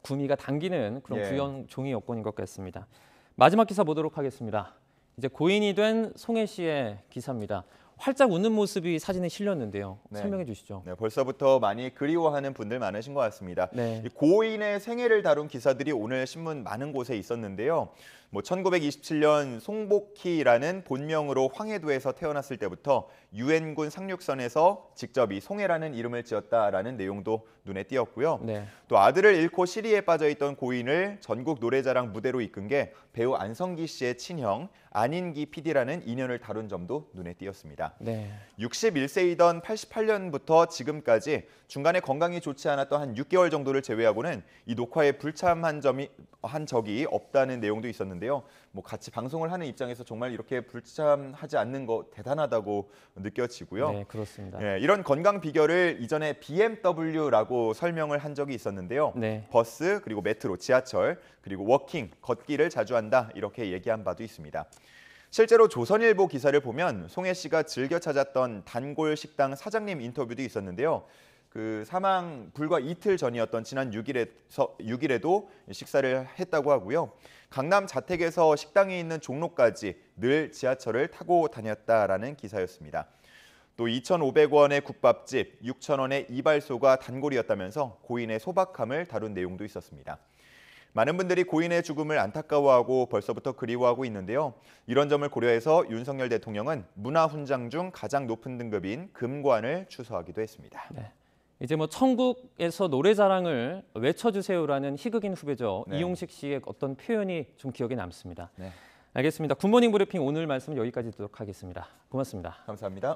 구미가 당기는 그런 구형 종이 여권인 것 같습니다. 마지막 기사 보도록 하겠습니다. 이제 고인이 된 송혜 씨의 기사입니다. 활짝 웃는 모습이 사진에 실렸는데요. 설명해 주시죠. 네, 벌써부터 많이 그리워하는 분들 많으신 것 같습니다. 네. 고인의 생애를 다룬 기사들이 오늘 신문 많은 곳에 있었는데요. 1927년 송복희라는 본명으로 황해도에서 태어났을 때부터 유엔군 상륙선에서 직접 이 송혜라는 이름을 지었다라는 내용도 눈에 띄었고요. 네. 또 아들을 잃고 시리에 빠져있던 고인을 전국 노래자랑 무대로 이끈 게 배우 안성기 씨의 친형 안인기 PD라는 인연을 다룬 점도 눈에 띄었습니다. 네. 61세이던 88년부터 지금까지 중간에 건강이 좋지 않았던 한 6개월 정도를 제외하고는 이 녹화에 불참한 적이 없다는 내용도 있었는데요. 같이 방송을 하는 입장에서 정말 이렇게 불참하지 않는 거 대단하다고 느껴지고요. 네, 그렇습니다. 이런 건강 비결을 이전에 BMW라고 설명을 한 적이 있었는데요. 네. 버스, 그리고 메트로, 지하철, 그리고 워킹, 걷기를 자주 한다 이렇게 얘기한 바도 있습니다. 실제로 조선일보 기사를 보면 송혜 씨가 즐겨 찾았던 단골 식당 사장님 인터뷰도 있었는데요. 그 사망 불과 이틀 전이었던 지난 6일에도 식사를 했다고 하고요. 강남 자택에서 식당이 있는 종로까지 늘 지하철을 타고 다녔다라는 기사였습니다. 또 2,500원의 국밥집, 6,000원의 이발소가 단골이었다면서 고인의 소박함을 다룬 내용도 있었습니다. 많은 분들이 고인의 죽음을 안타까워하고 벌써부터 그리워하고 있는데요. 이런 점을 고려해서 윤석열 대통령은 문화훈장 중 가장 높은 등급인 금관을 추서하기도 했습니다. 네. 이제 뭐 천국에서 노래자랑을 외쳐주세요라는 희극인 후배죠. 네. 이용식 씨의 어떤 표현이 좀 기억에 남습니다. 네. 알겠습니다. 굿모닝 브리핑 오늘 말씀 여기까지 듣도록 하겠습니다. 고맙습니다. 감사합니다.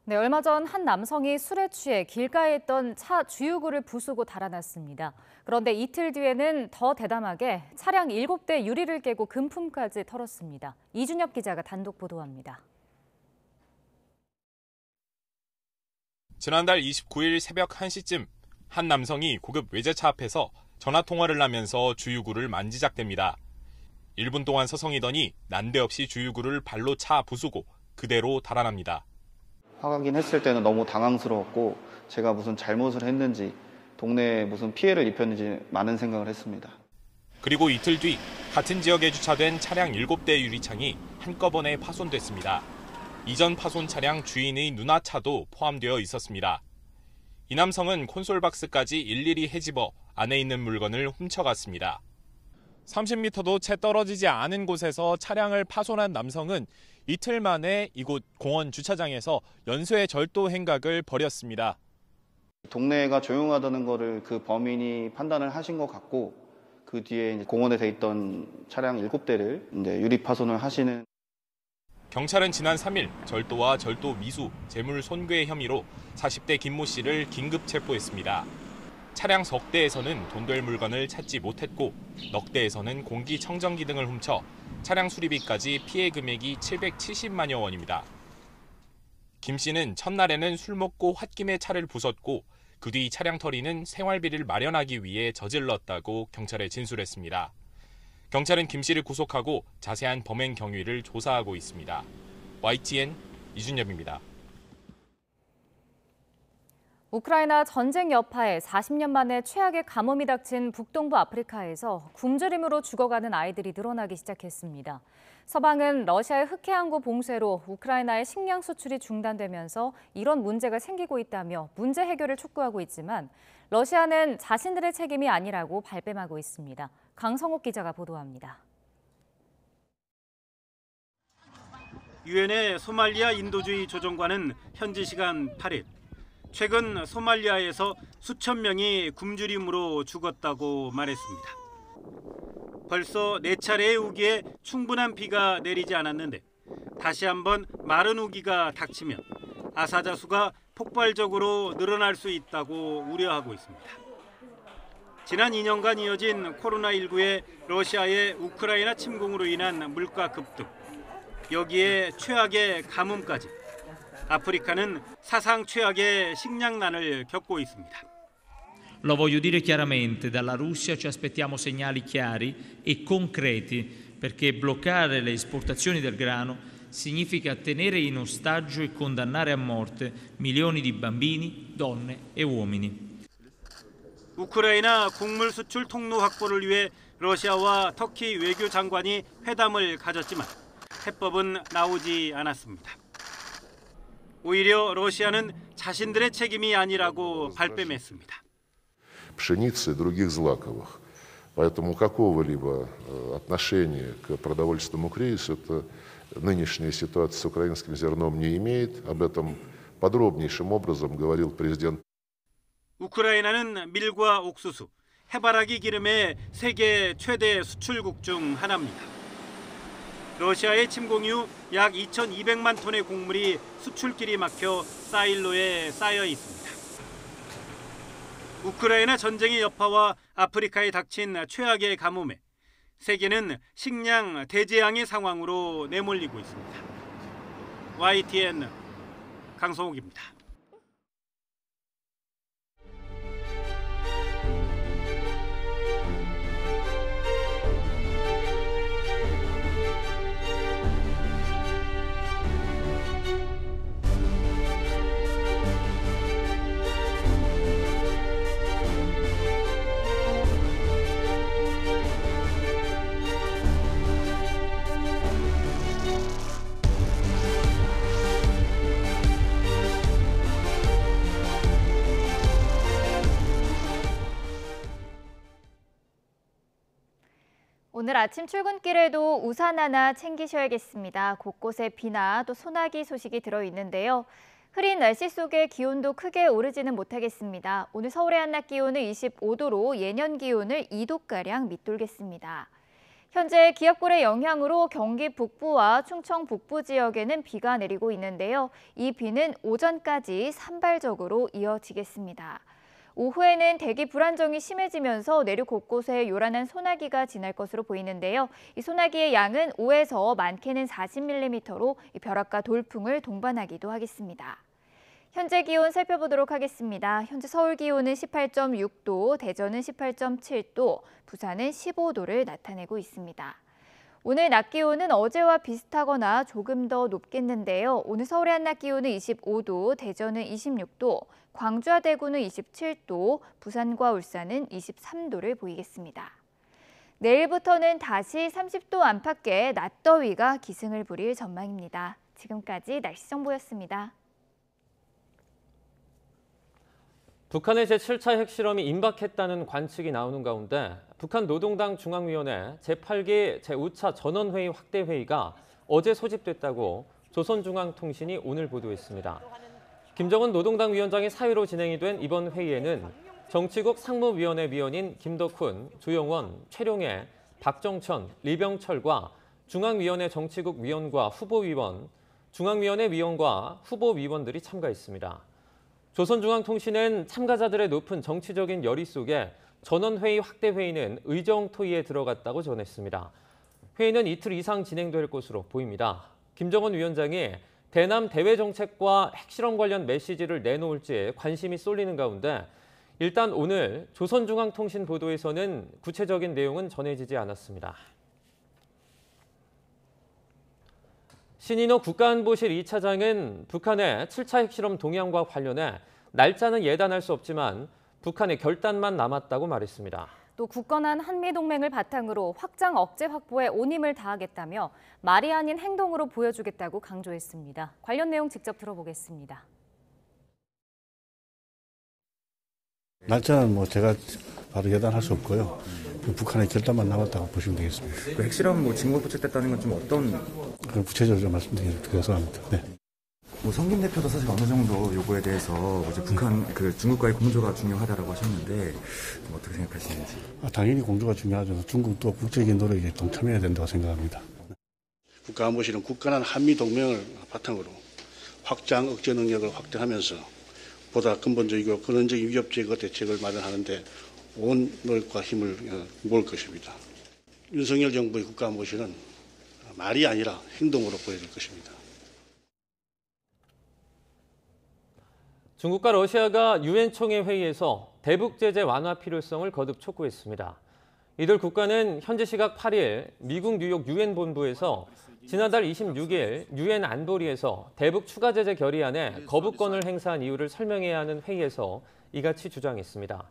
네, 얼마 전 한 남성이 술에 취해 길가에 있던 차 주유구를 부수고 달아났습니다. 그런데 이틀 뒤에는 더 대담하게 차량 7대 유리를 깨고 금품까지 털었습니다. 이준엽 기자가 단독 보도합니다. 지난달 29일 새벽 1시쯤 한 남성이 고급 외제차 앞에서 전화통화를 하면서 주유구를 만지작댑니다. 1분 동안 서성이더니 난데없이 주유구를 발로 차 부수고 그대로 달아납니다. 화가긴 했을 때는 너무 당황스러웠고 제가 무슨 잘못을 했는지 동네에 무슨 피해를 입혔는지 많은 생각을 했습니다. 그리고 이틀 뒤 같은 지역에 주차된 차량 7대 유리창이 한꺼번에 파손됐습니다. 이전 파손 차량 주인의 누나차도 포함되어 있었습니다. 이 남성은 콘솔 박스까지 일일이 헤집어 안에 있는 물건을 훔쳐갔습니다. 30m도 채 떨어지지 않은 곳에서 차량을 파손한 남성은 이틀 만에 이곳 공원 주차장에서 연쇄 절도 행각을 벌였습니다. 동네가 조용하다는 거를 그 범인이 판단을 하신 것 같고 그 뒤에 이제 공원에 돼 있던 차량 7대를 이제 유리 파손을 하시는. 경찰은 지난 3일 절도와 절도 미수, 재물 손괴 혐의로 40대 김모 씨를 긴급 체포했습니다. 차량 석 대에서는 돈 될 물건을 찾지 못했고 넉 대에서는 공기청정기 등을 훔쳐 차량 수리비까지 피해 금액이 770만여 원입니다. 김 씨는 첫날에는 술 먹고 홧김에 차를 부쉈고 그 뒤 차량 털이는 생활비를 마련하기 위해 저질렀다고 경찰에 진술했습니다. 경찰은 김 씨를 구속하고 자세한 범행 경위를 조사하고 있습니다. YTN 이준엽입니다. 우크라이나 전쟁 여파에 40년 만에 최악의 가뭄이 닥친 북동부 아프리카에서 굶주림으로 죽어가는 아이들이 늘어나기 시작했습니다. 서방은 러시아의 흑해항구 봉쇄로 우크라이나의 식량 수출이 중단되면서 이런 문제가 생기고 있다며 문제 해결을 촉구하고 있지만 러시아는 자신들의 책임이 아니라고 발뺌하고 있습니다. 강성욱 기자가 보도합니다. 유엔의 소말리아 인도주의 조정관은 현지 시간 8일 최근 소말리아에서 수천 명이 굶주림으로 죽었다고 말했습니다. 벌써 4차례의 우기에 충분한 비가 내리지 않았는데 다시 한번 마른 우기가 닥치면 아사자수가 폭발적으로 늘어날 수 있다고 우려하고 있습니다. 지난 2년간 이어진 코로나19의 러시아의 우크라이나 침공으로 인한 물가 급등, 여기에 최악의 가뭄까지 아프리카는 사상 최악의 식량난을 겪고 있습니다. Lo voglio dire chiaramente, dalla Russia ci aspettiamo segnali chiari e concreti perché bloccare le esportazioni del grano significa tenere in ostaggio e condannare a morte milioni di bambini, donne e uomini. 우크라이나 곡물 수출 통로 확보를 위해 러시아와 터키 외교장관이 회담을 가졌지만 해법은 나오지 않았습니다. 오히려 러시아는 자신들의 책임이 아니라고 발뺌했습니다. Пшеницы и других злаковых. Поэтому какого-либо отношения к продовольственному кризису нынешняя ситуация с украинским зерном не имеет. Об этом подробнейшим образом говорил президент. 우크라이나는 밀과 옥수수, 해바라기 기름의 세계 최대 수출국 중 하나입니다. 러시아의 침공 이후 약 2,200만 톤의 곡물이 수출길이 막혀 사일로에 쌓여 있습니다. 우크라이나 전쟁의 여파와 아프리카에 닥친 최악의 가뭄에 세계는 식량 대재앙의 상황으로 내몰리고 있습니다. YTN 강성욱입니다. 오늘 아침 출근길에도 우산 하나 챙기셔야겠습니다. 곳곳에 비나 또 소나기 소식이 들어있는데요. 흐린 날씨 속에 기온도 크게 오르지는 못하겠습니다. 오늘 서울의 한낮 기온은 25도로 예년 기온을 2도가량 밑돌겠습니다. 현재 기압골의 영향으로 경기 북부와 충청 북부 지역에는 비가 내리고 있는데요. 이 비는 오전까지 산발적으로 이어지겠습니다. 오후에는 대기 불안정이 심해지면서 내륙 곳곳에 요란한 소나기가 지날 것으로 보이는데요. 이 소나기의 양은 5에서 많게는 40mm로 벼락과 돌풍을 동반하기도 하겠습니다. 현재 기온 살펴보도록 하겠습니다. 현재 서울 기온은 18.6도, 대전은 18.7도, 부산은 15도를 나타내고 있습니다. 오늘 낮 기온은 어제와 비슷하거나 조금 더 높겠는데요. 오늘 서울의 한낮 기온은 25도, 대전은 26도, 광주와 대구는 27도, 부산과 울산은 23도를 보이겠습니다. 내일부터는 다시 30도 안팎의 낮더위가 기승을 부릴 전망입니다. 지금까지 날씨 정보였습니다. 북한의 제7차 핵실험이 임박했다는 관측이 나오는 가운데 북한 노동당 중앙위원회 제8기 제5차 전원회의 확대회의가 어제 소집됐다고 조선중앙통신이 오늘 보도했습니다. 김정은 노동당 위원장의 사회로 진행이 된 이번 회의에는 정치국 상무위원회 위원인 김덕훈, 조영원, 최룡해, 박정천, 리병철과 중앙위원회 정치국 위원과 후보위원, 중앙위원회 위원과 후보위원들이 참가했습니다. 조선중앙통신은 참가자들의 높은 정치적인 열의 속에 전원회의 확대회의는 의정토의에 들어갔다고 전했습니다. 회의는 이틀 이상 진행될 것으로 보입니다. 김정은 위원장이 대남 대외 정책과 핵실험 관련 메시지를 내놓을지 관심이 쏠리는 가운데 일단 오늘 조선중앙통신 보도에서는 구체적인 내용은 전해지지 않았습니다. 신인호 국가안보실 2차장은 북한의 7차 핵실험 동향과 관련해 날짜는 예단할 수 없지만 북한의 결단만 남았다고 말했습니다. 또 굳건한 한미동맹을 바탕으로 확장 억제 확보에 온 힘을 다하겠다며 말이 아닌 행동으로 보여주겠다고 강조했습니다. 관련 내용 직접 들어보겠습니다. 날짜는 제가 바로 예단할 수 없고요. 북한의 결단만 남았다고 보시면 되겠습니다. 그 핵실험 징후 포착됐다는 건 좀 어떤? 구체적으로 말씀드려서 합니다. 네. 성김 대표도 사실 어느 정도 요구에 대해서 이제 북한 중국과의 공조가 중요하다라고 하셨는데 어떻게 생각하시는지? 당연히 공조가 중요하죠. 중국도 국제적인 노력에 동참해야 된다고 생각합니다. 국가안보실은 굳건한 한미 동맹을 바탕으로 확장 억제 능력을 확대하면서 보다 근본적이고 근원적인 위협 제거 대책을 마련하는 데 온 노력과 힘을 모을 것입니다. 윤석열 정부의 국가안보실은 말이 아니라 행동으로 보여줄 것입니다. 중국과 러시아가 유엔 총회 회의에서 대북 제재 완화 필요성을 거듭 촉구했습니다. 이들 국가는 현지 시각 8일 미국 뉴욕 유엔 본부에서 지난달 26일 유엔 안보리에서 대북 추가 제재 결의안에 거부권을 행사한 이유를 설명해야 하는 회의에서 이같이 주장했습니다.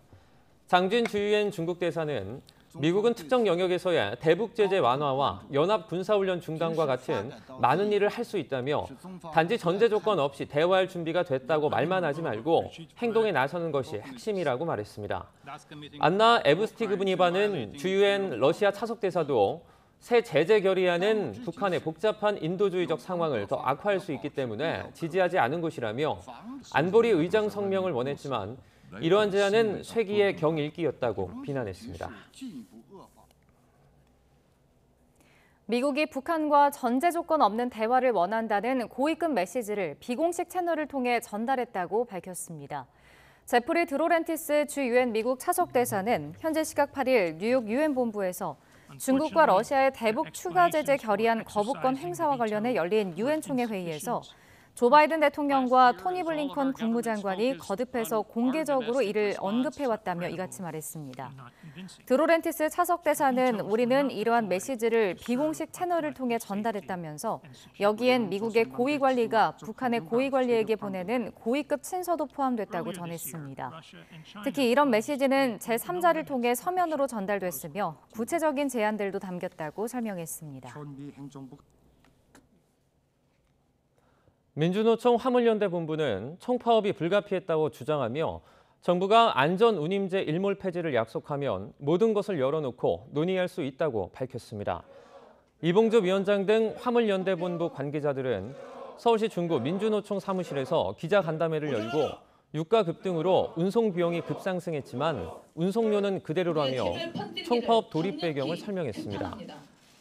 장진 주유엔 중국 대사는 미국은 특정 영역에서의 대북 제재 완화와 연합 군사훈련 중단과 같은 많은 일을 할 수 있다며 단지 전제 조건 없이 대화할 준비가 됐다고 말만 하지 말고 행동에 나서는 것이 핵심이라고 말했습니다. 안나 에브스티그브니바는 주유엔 러시아 차석 대사도 새 제재 결의안은 북한의 복잡한 인도주의적 상황을 더 악화할 수 있기 때문에 지지하지 않은 것이라며 안보리 의장 성명을 원했지만 이러한 제안은 쇠기의 경읽기였다고 비난했습니다. 미국이 북한과 전제 조건 없는 대화를 원한다는 고위급 메시지를 비공식 채널을 통해 전달했다고 밝혔습니다. 제프리 드로렌티스 주 유엔 미국 차석 대사는 현재 시각 8일 뉴욕 유엔 본부에서 중국과 러시아의 대북 추가 제재 결의안 거부권 행사와 관련해 열린 유엔 총회 회의에서 조 바이든 대통령과 토니 블링컨 국무장관이 거듭해서 공개적으로 이를 언급해왔다며 이같이 말했습니다. 드로렌티스 차석 대사는 우리는 이러한 메시지를 비공식 채널을 통해 전달했다면서 여기엔 미국의 고위 관리가 북한의 고위 관리에게 보내는 고위급 친서도 포함됐다고 전했습니다. 특히 이런 메시지는 제3자를 통해 서면으로 전달됐으며 구체적인 제안들도 담겼다고 설명했습니다. 민주노총 화물연대 본부는 총파업이 불가피했다고 주장하며 정부가 안전운임제 일몰 폐지를 약속하면 모든 것을 열어놓고 논의할 수 있다고 밝혔습니다. 이봉주 위원장 등 화물연대본부 관계자들은 서울시 중구 민주노총 사무실에서 기자간담회를 열고 유가 급등으로 운송 비용이 급상승했지만 운송료는 그대로라며 총파업 도입 배경을 설명했습니다.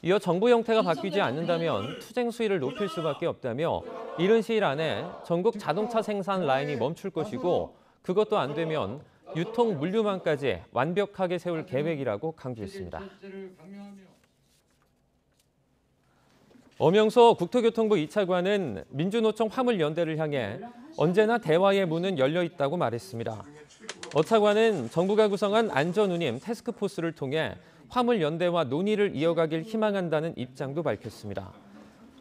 이어 정부 형태가 바뀌지 않는다면 투쟁 수위를 높일 수밖에 없다며 이른 시일 안에 전국 자동차 생산 라인이 멈출 것이고 그것도 안 되면 유통 물류망까지 완벽하게 세울 계획이라고 강조했습니다. 엄영소 국토교통부 2차관은 민주노총 화물연대를 향해 언제나 대화의 문은 열려 있다고 말했습니다. 어 차관은 정부가 구성한 안전운임 태스크포스를 통해 화물연대와 논의를 이어가길 희망한다는 입장도 밝혔습니다.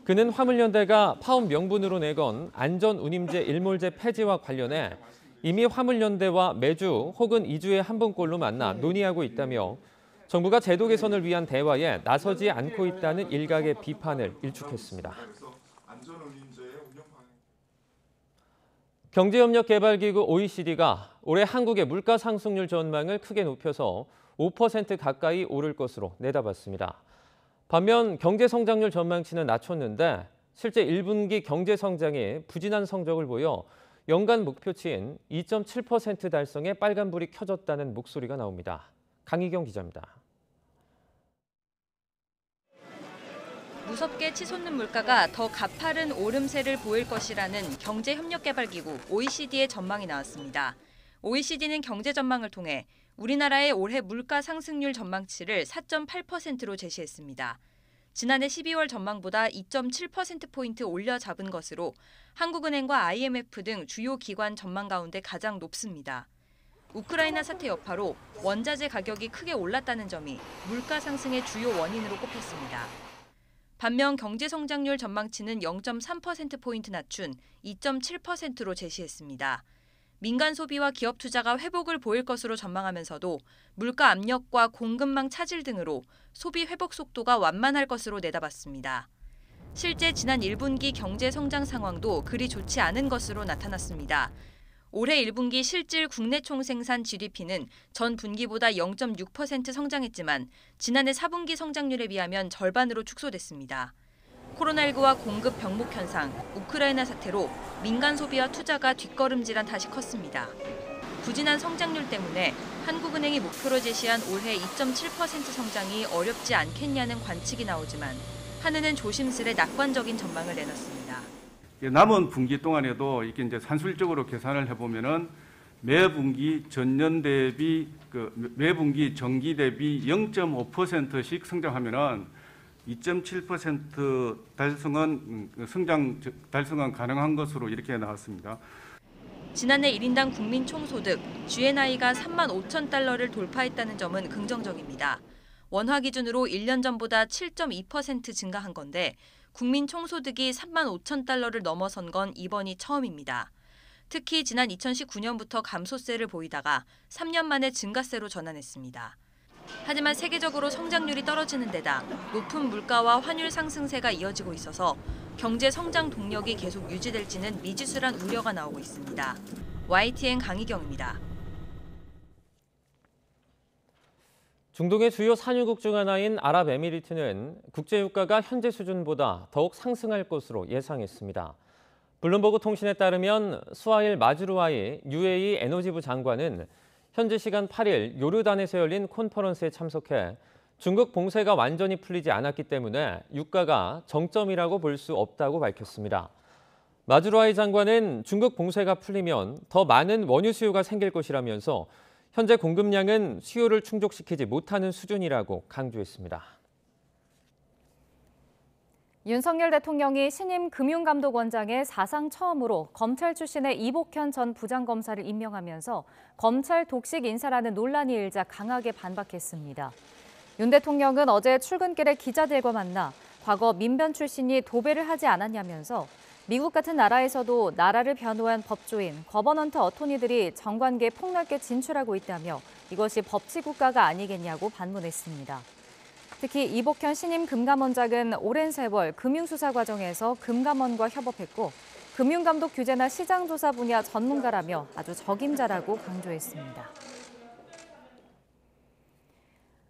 그는 화물연대가 파업 명분으로 내건 안전운임제 일몰제 폐지와 관련해 이미 화물연대와 매주 혹은 2주에 한 번꼴로 만나 논의하고 있다며 정부가 제도 개선을 위한 대화에 나서지 않고 있다는 일각의 비판을 일축했습니다. 경제협력개발기구 OECD가 올해 한국의 물가 상승률 전망을 크게 높여서 5% 가까이 오를 것으로 내다봤습니다. 반면 경제성장률 전망치는 낮췄는데 실제 1분기 경제성장이 부진한 성적을 보여 연간 목표치인 2.7% 달성에 빨간불이 켜졌다는 목소리가 나옵니다. 강희경 기자입니다. 무섭게 치솟는 물가가 더 가파른 오름세를 보일 것이라는 경제협력개발기구 OECD의 전망이 나왔습니다. OECD는 경제 전망을 통해 우리나라의 올해 물가 상승률 전망치를 4.8%로 제시했습니다. 지난해 12월 전망보다 2.7%포인트 올려 잡은 것으로 한국은행과 IMF 등 주요 기관 전망 가운데 가장 높습니다. 우크라이나 사태 여파로 원자재 가격이 크게 올랐다는 점이 물가 상승의 주요 원인으로 꼽혔습니다. 반면 경제성장률 전망치는 0.3%포인트 낮춘 2.7%로 제시했습니다. 민간 소비와 기업 투자가 회복을 보일 것으로 전망하면서도 물가 압력과 공급망 차질 등으로 소비 회복 속도가 완만할 것으로 내다봤습니다. 실제 지난 1분기 경제 성장 상황도 그리 좋지 않은 것으로 나타났습니다. 올해 1분기 실질 국내 총생산 GDP는 전 분기보다 0.6% 성장했지만 지난해 4분기 성장률에 비하면 절반으로 축소됐습니다. 코로나19와 공급 병목 현상, 우크라이나 사태로 민간 소비와 투자가 뒷걸음질한 탓이 컸습니다. 부진한 성장률 때문에 한국은행이 목표로 제시한 올해 2.7% 성장이 어렵지 않겠냐는 관측이 나오지만 한은은 조심스레 낙관적인 전망을 내놨습니다. 남은 분기 동안에도 이렇게 이제 산술적으로 계산을 해보면은 매 분기 전년 대비 매 분기 전기 대비 0.5%씩 성장하면은 2.7% 달성은 가능한 것으로 이렇게 나왔습니다. 지난해 1인당 국민 총소득 GNI가 3만 5천 달러를 돌파했다는 점은 긍정적입니다. 원화 기준으로 1년 전보다 7.2% 증가한 건데 국민 총소득이 3만 5천 달러를 넘어선 건 이번이 처음입니다. 특히 지난 2019년부터 감소세를 보이다가 3년 만에 증가세로 전환했습니다. 하지만 세계적으로 성장률이 떨어지는 데다 높은 물가와 환율 상승세가 이어지고 있어서 경제 성장 동력이 계속 유지될지는 미지수란 우려가 나오고 있습니다. YTN 강희경입니다. 중동의 주요 산유국 중 하나인 아랍에미리트는 국제유가가 현재 수준보다 더욱 상승할 것으로 예상했습니다. 블룸버그 통신에 따르면 수하일 마즈루아이 UAE 에너지부 장관은 현지 시간 8일 요르단에서 열린 컨퍼런스에 참석해 중국 봉쇄가 완전히 풀리지 않았기 때문에 유가가 정점이라고 볼 수 없다고 밝혔습니다. 마즈루아이 장관은 중국 봉쇄가 풀리면 더 많은 원유 수요가 생길 것이라면서 현재 공급량은 수요를 충족시키지 못하는 수준이라고 강조했습니다. 윤석열 대통령이 신임 금융감독원장에 사상 처음으로 검찰 출신의 이복현 전 부장검사를 임명하면서 검찰 독식 인사라는 논란이 일자 강하게 반박했습니다. 윤 대통령은 어제 출근길에 기자들과 만나 과거 민변 출신이 도배를 하지 않았냐면서 미국 같은 나라에서도 나라를 변호한 법조인, 거버넌트 어토니들이 정관계에 폭넓게 진출하고 있다며 이것이 법치국가가 아니겠냐고 반문했습니다. 특히 이복현 신임 금감원장은 오랜 세월 금융수사 과정에서 금감원과 협업했고 금융감독 규제나 시장조사 분야 전문가라며 아주 적임자라고 강조했습니다.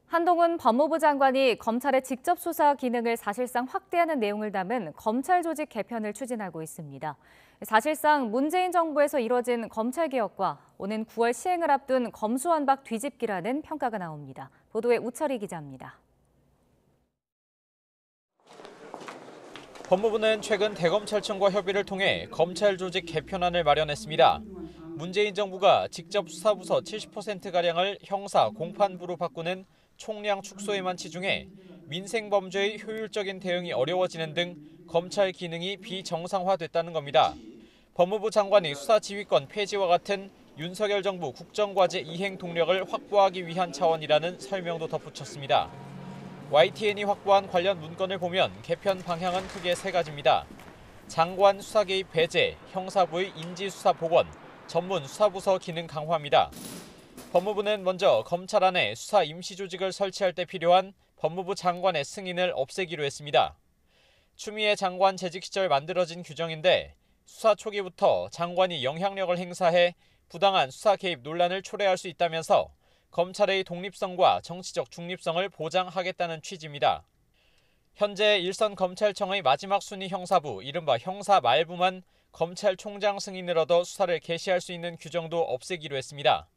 한동훈 법무부 장관이 검찰의 직접 수사 기능을 사실상 확대하는 내용을 담은 검찰 조직 개편을 추진하고 있습니다. 사실상 문재인 정부에서 이뤄진 검찰개혁과 오는 9월 시행을 앞둔 검수완박 뒤집기라는 평가가 나옵니다. 보도에 우철희 기자입니다. 법무부는 최근 대검찰청과 협의를 통해 검찰 조직 개편안을 마련했습니다. 문재인 정부가 직접 수사부서 70%가량을 형사, 공판부로 바꾸는 총량 축소에만 치중해 민생범죄의 효율적인 대응이 어려워지는 등 검찰 기능이 비정상화됐다는 겁니다. 법무부 장관이 수사지휘권 폐지와 같은 윤석열 정부 국정과제 이행 동력을 확보하기 위한 차원이라는 설명도 덧붙였습니다. YTN이 확보한 관련 문건을 보면 개편 방향은 크게 세 가지입니다. 장관 수사 개입 배제, 형사부의 인지수사 복원, 전문 수사부서 기능 강화입니다. 법무부는 먼저 검찰 안에 수사 임시조직을 설치할 때 필요한 법무부 장관의 승인을 없애기로 했습니다. 추미애 장관 재직 시절 만들어진 규정인데 수사 초기부터 장관이 영향력을 행사해 부당한 수사 개입 논란을 초래할 수 있다면서 검찰의 독립성과 정치적 중립성을 보장하겠다는 취지입니다. 현재 일선 검찰청의 마지막 순위 형사부, 이른바 형사 말부만 검찰총장 승인을 얻어 수사를 개시할 수 있는 규정도 없애기로 했습니다.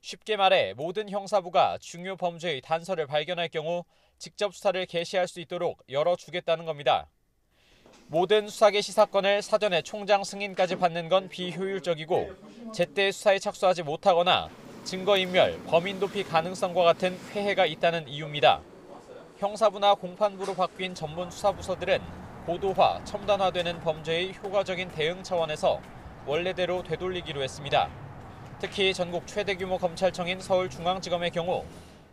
쉽게 말해 모든 형사부가 중요 범죄의 단서를 발견할 경우 직접 수사를 개시할 수 있도록 열어주겠다는 겁니다. 모든 수사 개시 사건을 사전에 총장 승인까지 받는 건 비효율적이고 제때 수사에 착수하지 못하거나 증거인멸, 범인 도피 가능성과 같은 폐해가 있다는 이유입니다. 형사부나 공판부로 바뀐 전문 수사부서들은 고도화, 첨단화되는 범죄의 효과적인 대응 차원에서 원래대로 되돌리기로 했습니다. 특히 전국 최대 규모 검찰청인 서울중앙지검의 경우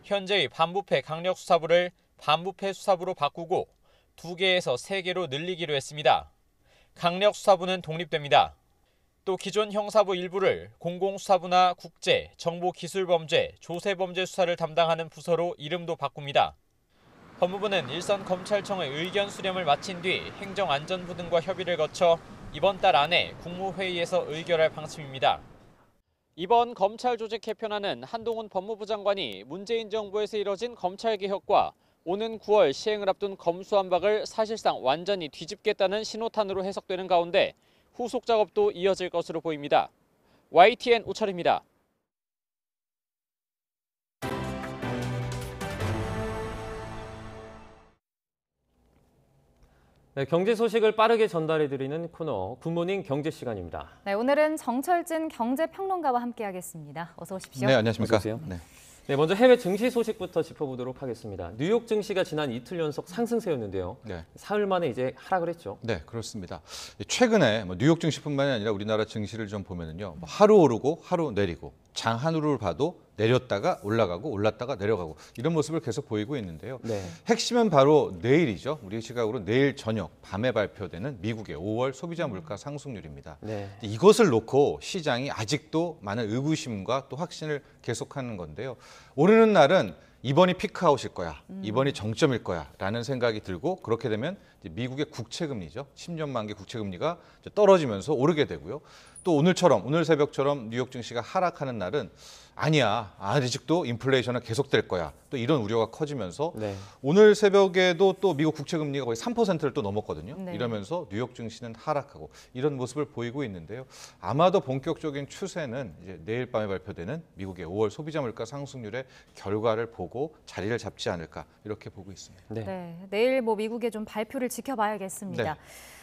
현재의 반부패 강력수사부를 반부패 수사부로 바꾸고 2개에서 3개로 늘리기로 했습니다. 강력수사부는 독립됩니다. 또 기존 형사부 일부를 공공수사부나 국제, 정보기술범죄, 조세범죄 수사를 담당하는 부서로 이름도 바꿉니다. 법무부는 일선 검찰청의 의견 수렴을 마친 뒤 행정안전부 등과 협의를 거쳐 이번 달 안에 국무회의에서 의결할 방침입니다. 이번 검찰 조직 개편안은 한동훈 법무부 장관이 문재인 정부에서 이뤄진 검찰개혁과 오는 9월 시행을 앞둔 검수완박을 사실상 완전히 뒤집겠다는 신호탄으로 해석되는 가운데 후속 작업도 이어질 것으로 보입니다. YTN 우철입니다. 네, 경제 소식을 빠르게 전달해드리는 코너 굿모닝 경제 시간입니다. 네, 오늘은 정철진 경제평론가와 함께하겠습니다. 어서 오십시오. 네, 안녕하십니까. 어서 오세요. 네, 먼저 해외 증시 소식부터 짚어보도록 하겠습니다. 뉴욕 증시가 지난 이틀 연속 상승세였는데요. 네. 사흘 만에 이제 하락을 했죠. 네, 그렇습니다. 최근에 뉴욕 증시뿐만이 아니라 우리나라 증시를 좀 보면은요, 하루 오르고 하루 내리고 장 하루를 봐도 내렸다가 올라가고 올랐다가 내려가고 이런 모습을 계속 보이고 있는데요. 네. 핵심은 바로 내일이죠. 우리 시각으로 내일 저녁 밤에 발표되는 미국의 5월 소비자 물가 상승률입니다. 네. 이것을 놓고 시장이 아직도 많은 의구심과 또 확신을 계속하는 건데요. 오르는 날은 이번이 피크아웃일 거야, 이번이 정점일 거야 라는 생각이 들고 그렇게 되면 이제 미국의 국채금리죠. 10년 만기 국채금리가 떨어지면서 오르게 되고요. 또 오늘처럼 오늘 새벽처럼 뉴욕 증시가 하락하는 날은 아니야, 아직도 인플레이션은 계속될 거야. 또 이런 우려가 커지면서 네. 오늘 새벽에도 또 미국 국채금리가 거의 3%를 또 넘었거든요. 네. 이러면서 뉴욕 증시는 하락하고 이런 모습을 보이고 있는데요. 아마도 본격적인 추세는 이제 내일 밤에 발표되는 미국의 5월 소비자 물가 상승률의 결과를 보고 자리를 잡지 않을까 이렇게 보고 있습니다. 네. 네, 내일 미국의 좀 발표를 지켜봐야겠습니다. 네.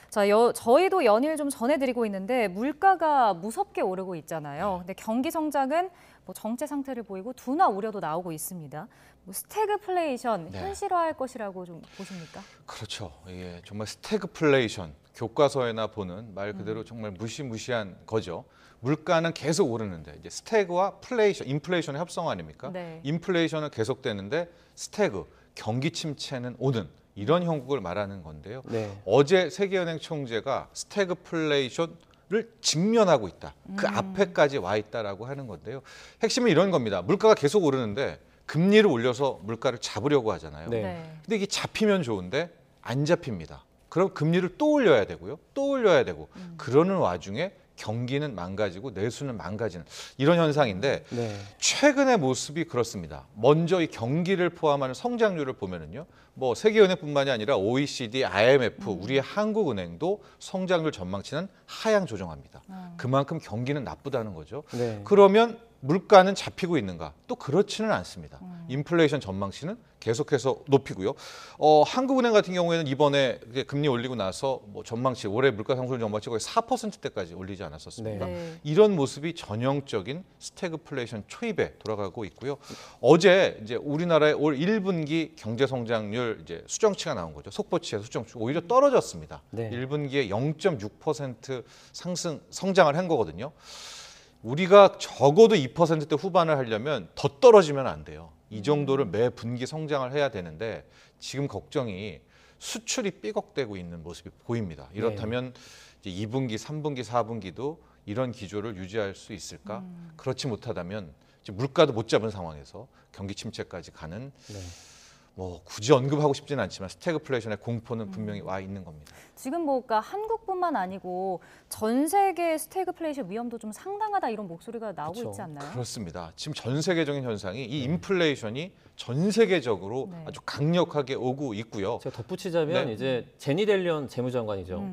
자, 저희도 연일 좀 전해드리고 있는데 물가가 무섭게 오르고 있잖아요. 근데 경기 성장은 정체 상태를 보이고 둔화 우려도 나오고 있습니다. 스태그플레이션 네. 현실화할 것이라고 좀 보십니까? 그렇죠. 예, 정말 스태그플레이션 교과서에나 보는 말 그대로 정말 무시무시한 거죠. 물가는 계속 오르는데 이제 스태그와 플레이션, 인플레이션의 합성 아닙니까? 네. 인플레이션은 계속되는데 스태그, 경기 침체는 오는 이런 형국을 말하는 건데요. 네. 어제 세계은행 총재가 스태그플레이션을 직면하고 있다. 그 앞에까지 와 있다라고 하는 건데요. 핵심은 이런 겁니다. 물가가 계속 오르는데 금리를 올려서 물가를 잡으려고 하잖아요. 네. 네. 근데 이게 잡히면 좋은데 안 잡힙니다. 그럼 금리를 또 올려야 되고요. 또 올려야 되고 그러는 와중에 경기는 망가지고 내수는 망가지는 이런 현상인데 최근의 모습이 그렇습니다. 먼저 이 경기를 포함하는 성장률을 보면은요. 뭐 세계은행뿐만이 아니라 OECD, IMF, 우리 한국은행도 성장률 전망치는 하향 조정합니다. 그만큼 경기는 나쁘다는 거죠. 그러면 물가는 잡히고 있는가? 또 그렇지는 않습니다. 인플레이션 전망치는 계속해서 높이고요. 한국은행 같은 경우에는 이번에 금리 올리고 나서 뭐 전망치 올해 물가 상승 전망치 거의 4%대까지 올리지 않았었습니까? 이런 모습이 전형적인 스태그플레이션 초입에 돌아가고 있고요. 어제 이제 우리나라의 올 1분기 경제 성장률 이제 수정치가 나온 거죠. 속보치에서 수정치 오히려 떨어졌습니다. 1분기에 0.6% 성장을 한 거거든요. 우리가 적어도 2%대 후반을 하려면 더 떨어지면 안 돼요. 이 정도를 매 분기 성장을 해야 되는데 지금 걱정이 수출이 삐걱대고 있는 모습이 보입니다. 이렇다면 이제 2분기, 3분기, 4분기도 이런 기조를 유지할 수 있을까? 그렇지 못하다면 이제 물가도 못 잡은 상황에서 경기 침체까지 가는 뭐 굳이 언급하고 싶지는 않지만 스태그플레이션의 공포는 분명히 와 있는 겁니다. 지금 뭐 그러니까 한국뿐만 아니고 전 세계 스태그플레이션 위험도 좀 상당하다 이런 목소리가 나오고 있지 않나요? 그렇습니다. 지금 전 세계적인 현상이 이 인플레이션이 전 세계적으로 아주 강력하게 오고 있고요. 제가 덧붙이자면 이제 제니 델런 재무장관이죠.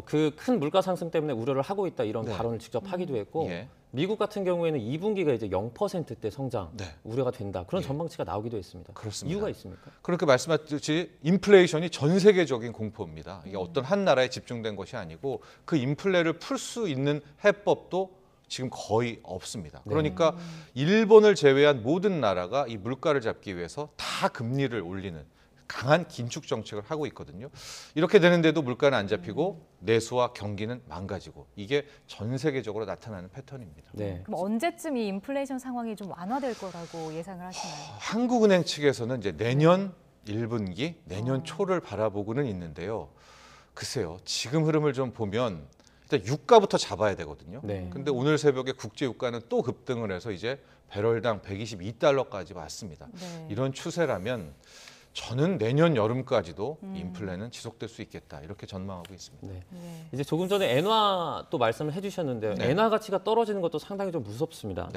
그 큰 물가 상승 때문에 우려를 하고 있다 이런 발언을 직접 하기도 했고 미국 같은 경우에는 2분기가 이제 0%대 성장 우려가 된다. 그런 전망치가 나오기도 했습니다. 그렇습니다. 이유가 있습니까? 그렇게 말씀하셨듯이 인플레이션이 전 세계적인 공포입니다. 이게 어떤 한 나라에 집중된 것이 아니고 그 인플레를 풀 수 있는 해법도 지금 거의 없습니다. 그러니까 일본을 제외한 모든 나라가 이 물가를 잡기 위해서 다 금리를 올리는 강한 긴축 정책을 하고 있거든요. 이렇게 되는데도 물가는 안 잡히고 내수와 경기는 망가지고 이게 전 세계적으로 나타나는 패턴입니다. 그럼 언제쯤 이 인플레이션 상황이 좀 완화될 거라고 예상을 하시나요? 한국은행 측에서는 이제 내년 1분기, 내년 초를 바라보고는 있는데요. 글쎄요, 지금 흐름을 좀 보면 일단 유가부터 잡아야 되거든요. 근데 오늘 새벽에 국제 유가는 또 급등을 해서 이제 배럴당 122달러까지 왔습니다. 이런 추세라면 저는 내년 여름까지도 인플레는 지속될 수 있겠다 이렇게 전망하고 있습니다. 이제 조금 전에 엔화 또 말씀을 해주셨는데요. 엔화 가치가 떨어지는 것도 상당히 좀 무섭습니다.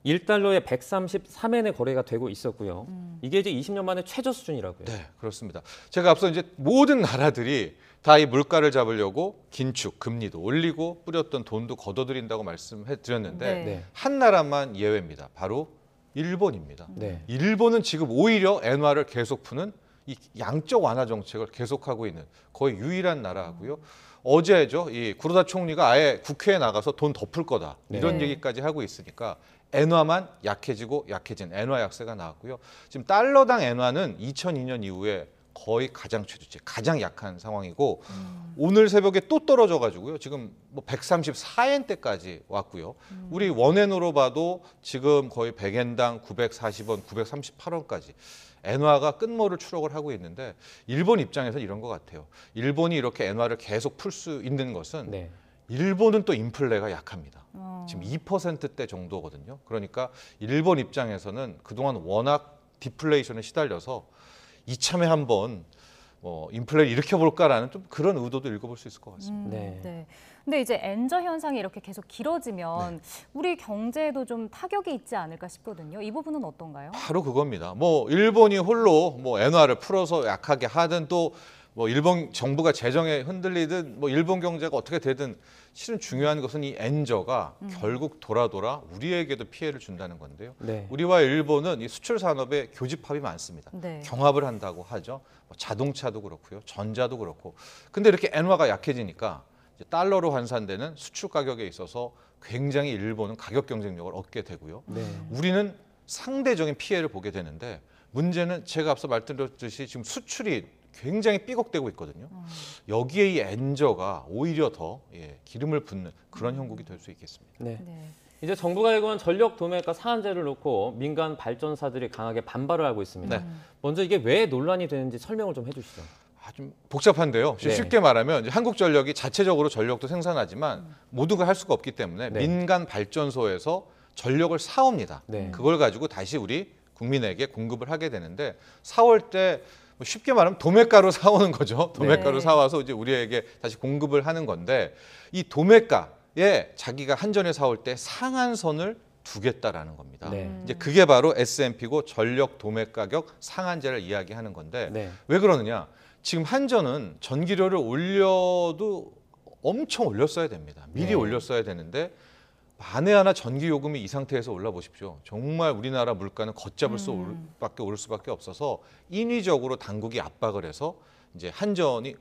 1달러에 133엔의 거래가 되고 있었고요. 이게 이제 20년 만에 최저 수준이라고요. 네, 그렇습니다. 제가 앞서 이제 모든 나라들이 다 이 물가를 잡으려고 긴축, 금리도 올리고 뿌렸던 돈도 걷어들인다고 말씀해 드렸는데 한 나라만 예외입니다. 바로 일본입니다. 일본은 지금 오히려 엔화를 계속 푸는 이 양적 완화 정책을 계속하고 있는 거의 유일한 나라고요. 어제죠, 이 구로다 총리가 아예 국회에 나가서 돈 더 풀 거다 이런 얘기까지 하고 있으니까 엔화만 약해지고 약해진 엔화 약세가 나왔고요. 지금 달러당 엔화는 2002년 이후에 거의 가장 최저치, 가장 약한 상황이고 오늘 새벽에 또 떨어져가지고요. 지금 뭐 134엔대까지 왔고요. 우리 원엔으로 봐도 지금 거의 100엔당 940원, 938원까지 엔화가 끝모를 추락을 하고 있는데 일본 입장에서는 이런 것 같아요. 일본이 이렇게 엔화를 계속 풀 수 있는 것은 일본은 또 인플레가 약합니다. 지금 2%대 정도거든요. 그러니까 일본 입장에서는 그동안 워낙 디플레이션에 시달려서 이참에 한번 인플레를 일으켜볼까라는 좀 그런 의도도 읽어볼 수 있을 것 같습니다. 근데 이제 엔저 현상이 이렇게 계속 길어지면 우리 경제에도 좀 타격이 있지 않을까 싶거든요. 이 부분은 어떤가요? 바로 그겁니다. 뭐 일본이 홀로 뭐 엔화를 풀어서 약하게 하든 또 뭐 일본 정부가 재정에 흔들리든 뭐 일본 경제가 어떻게 되든 실은 중요한 것은 이 엔저가 결국 돌아 우리에게도 피해를 준다는 건데요. 우리와 일본은 이 수출 산업에 교집합이 많습니다. 경합을 한다고 하죠. 뭐 자동차도 그렇고요, 전자도 그렇고. 근데 이렇게 엔화가 약해지니까 이제 달러로 환산되는 수출 가격에 있어서 굉장히 일본은 가격 경쟁력을 얻게 되고요. 우리는 상대적인 피해를 보게 되는데 문제는 제가 앞서 말씀드렸듯이 지금 수출이 굉장히 삐걱대고 있거든요. 여기에 이 엔저가 오히려 더 기름을 붓는 그런 형국이 될 수 있겠습니다. 이제 정부가 예고한 전력 도매가 상한제를 놓고 민간 발전사들이 강하게 반발을 하고 있습니다. 먼저 이게 왜 논란이 되는지 설명을 좀 해주시죠. 좀 복잡한데요. 쉽게 말하면 이제 한국전력이 자체적으로 전력도 생산하지만 모든 걸 할 수가 없기 때문에 민간 발전소에서 전력을 사옵니다. 그걸 가지고 다시 우리 국민에게 공급을 하게 되는데 4월 때 쉽게 말하면 도매가로 사오는 거죠. 도매가로 네. 사와서 이제 우리에게 다시 공급을 하는 건데 이 도매가에 자기가 한전에 사올 때 상한선을 두겠다라는 겁니다. 네. 이제 그게 바로 S&P고 전력 도매 가격 상한제를 이야기하는 건데 네. 왜 그러느냐? 지금 한전은 전기료를 올려도 엄청 올렸어야 됩니다. 미리 네. 올렸어야 되는데 만에 하나 전기 요금이 이 상태에서 올라 보십시오. 정말 우리나라 물가는 걷잡을 수밖에 오를 수밖에 없어서 인위적으로 당국이 압박을 해서 이제 한전이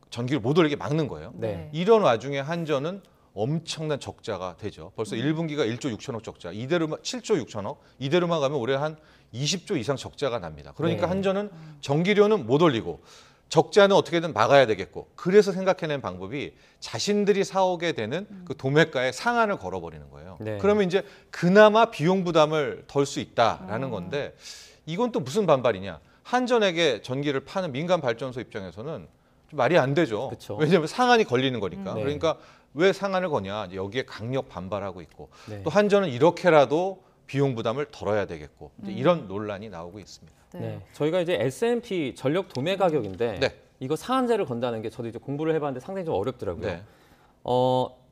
전기를 못 올리게 막는 거예요. 네. 이런 와중에 한전은 엄청난 적자가 되죠. 벌써 1분기가 1조 6천억 적자, 이대로만 7조 6천억, 이대로만 가면 올해 한 20조 이상 적자가 납니다. 그러니까 네. 한전은 전기료는 못 올리고 적자는 어떻게든 막아야 되겠고, 그래서 생각해낸 방법이 자신들이 사오게 되는 그 도매가에 상한을 걸어버리는 거예요. 네. 그러면 이제 그나마 비용 부담을 덜 수 있다라는 건데, 이건 또 무슨 반발이냐? 한전에게 전기를 파는 민간 발전소 입장에서는 좀 말이 안 되죠. 그쵸. 왜냐하면 상한이 걸리는 거니까. 네. 그러니까 왜 상한을 거냐? 여기에 강력 반발하고 있고, 네. 또 한전은 이렇게라도 비용 부담을 덜어야 되겠고, 이제 이런 논란이 나오고 있습니다. 네. 저희가 이제 S&P 전력 도매 가격인데 네. 이거 상한제를 건다는 게 저도 이제 공부를 해봤는데 상당히 좀 어렵더라고요. 네.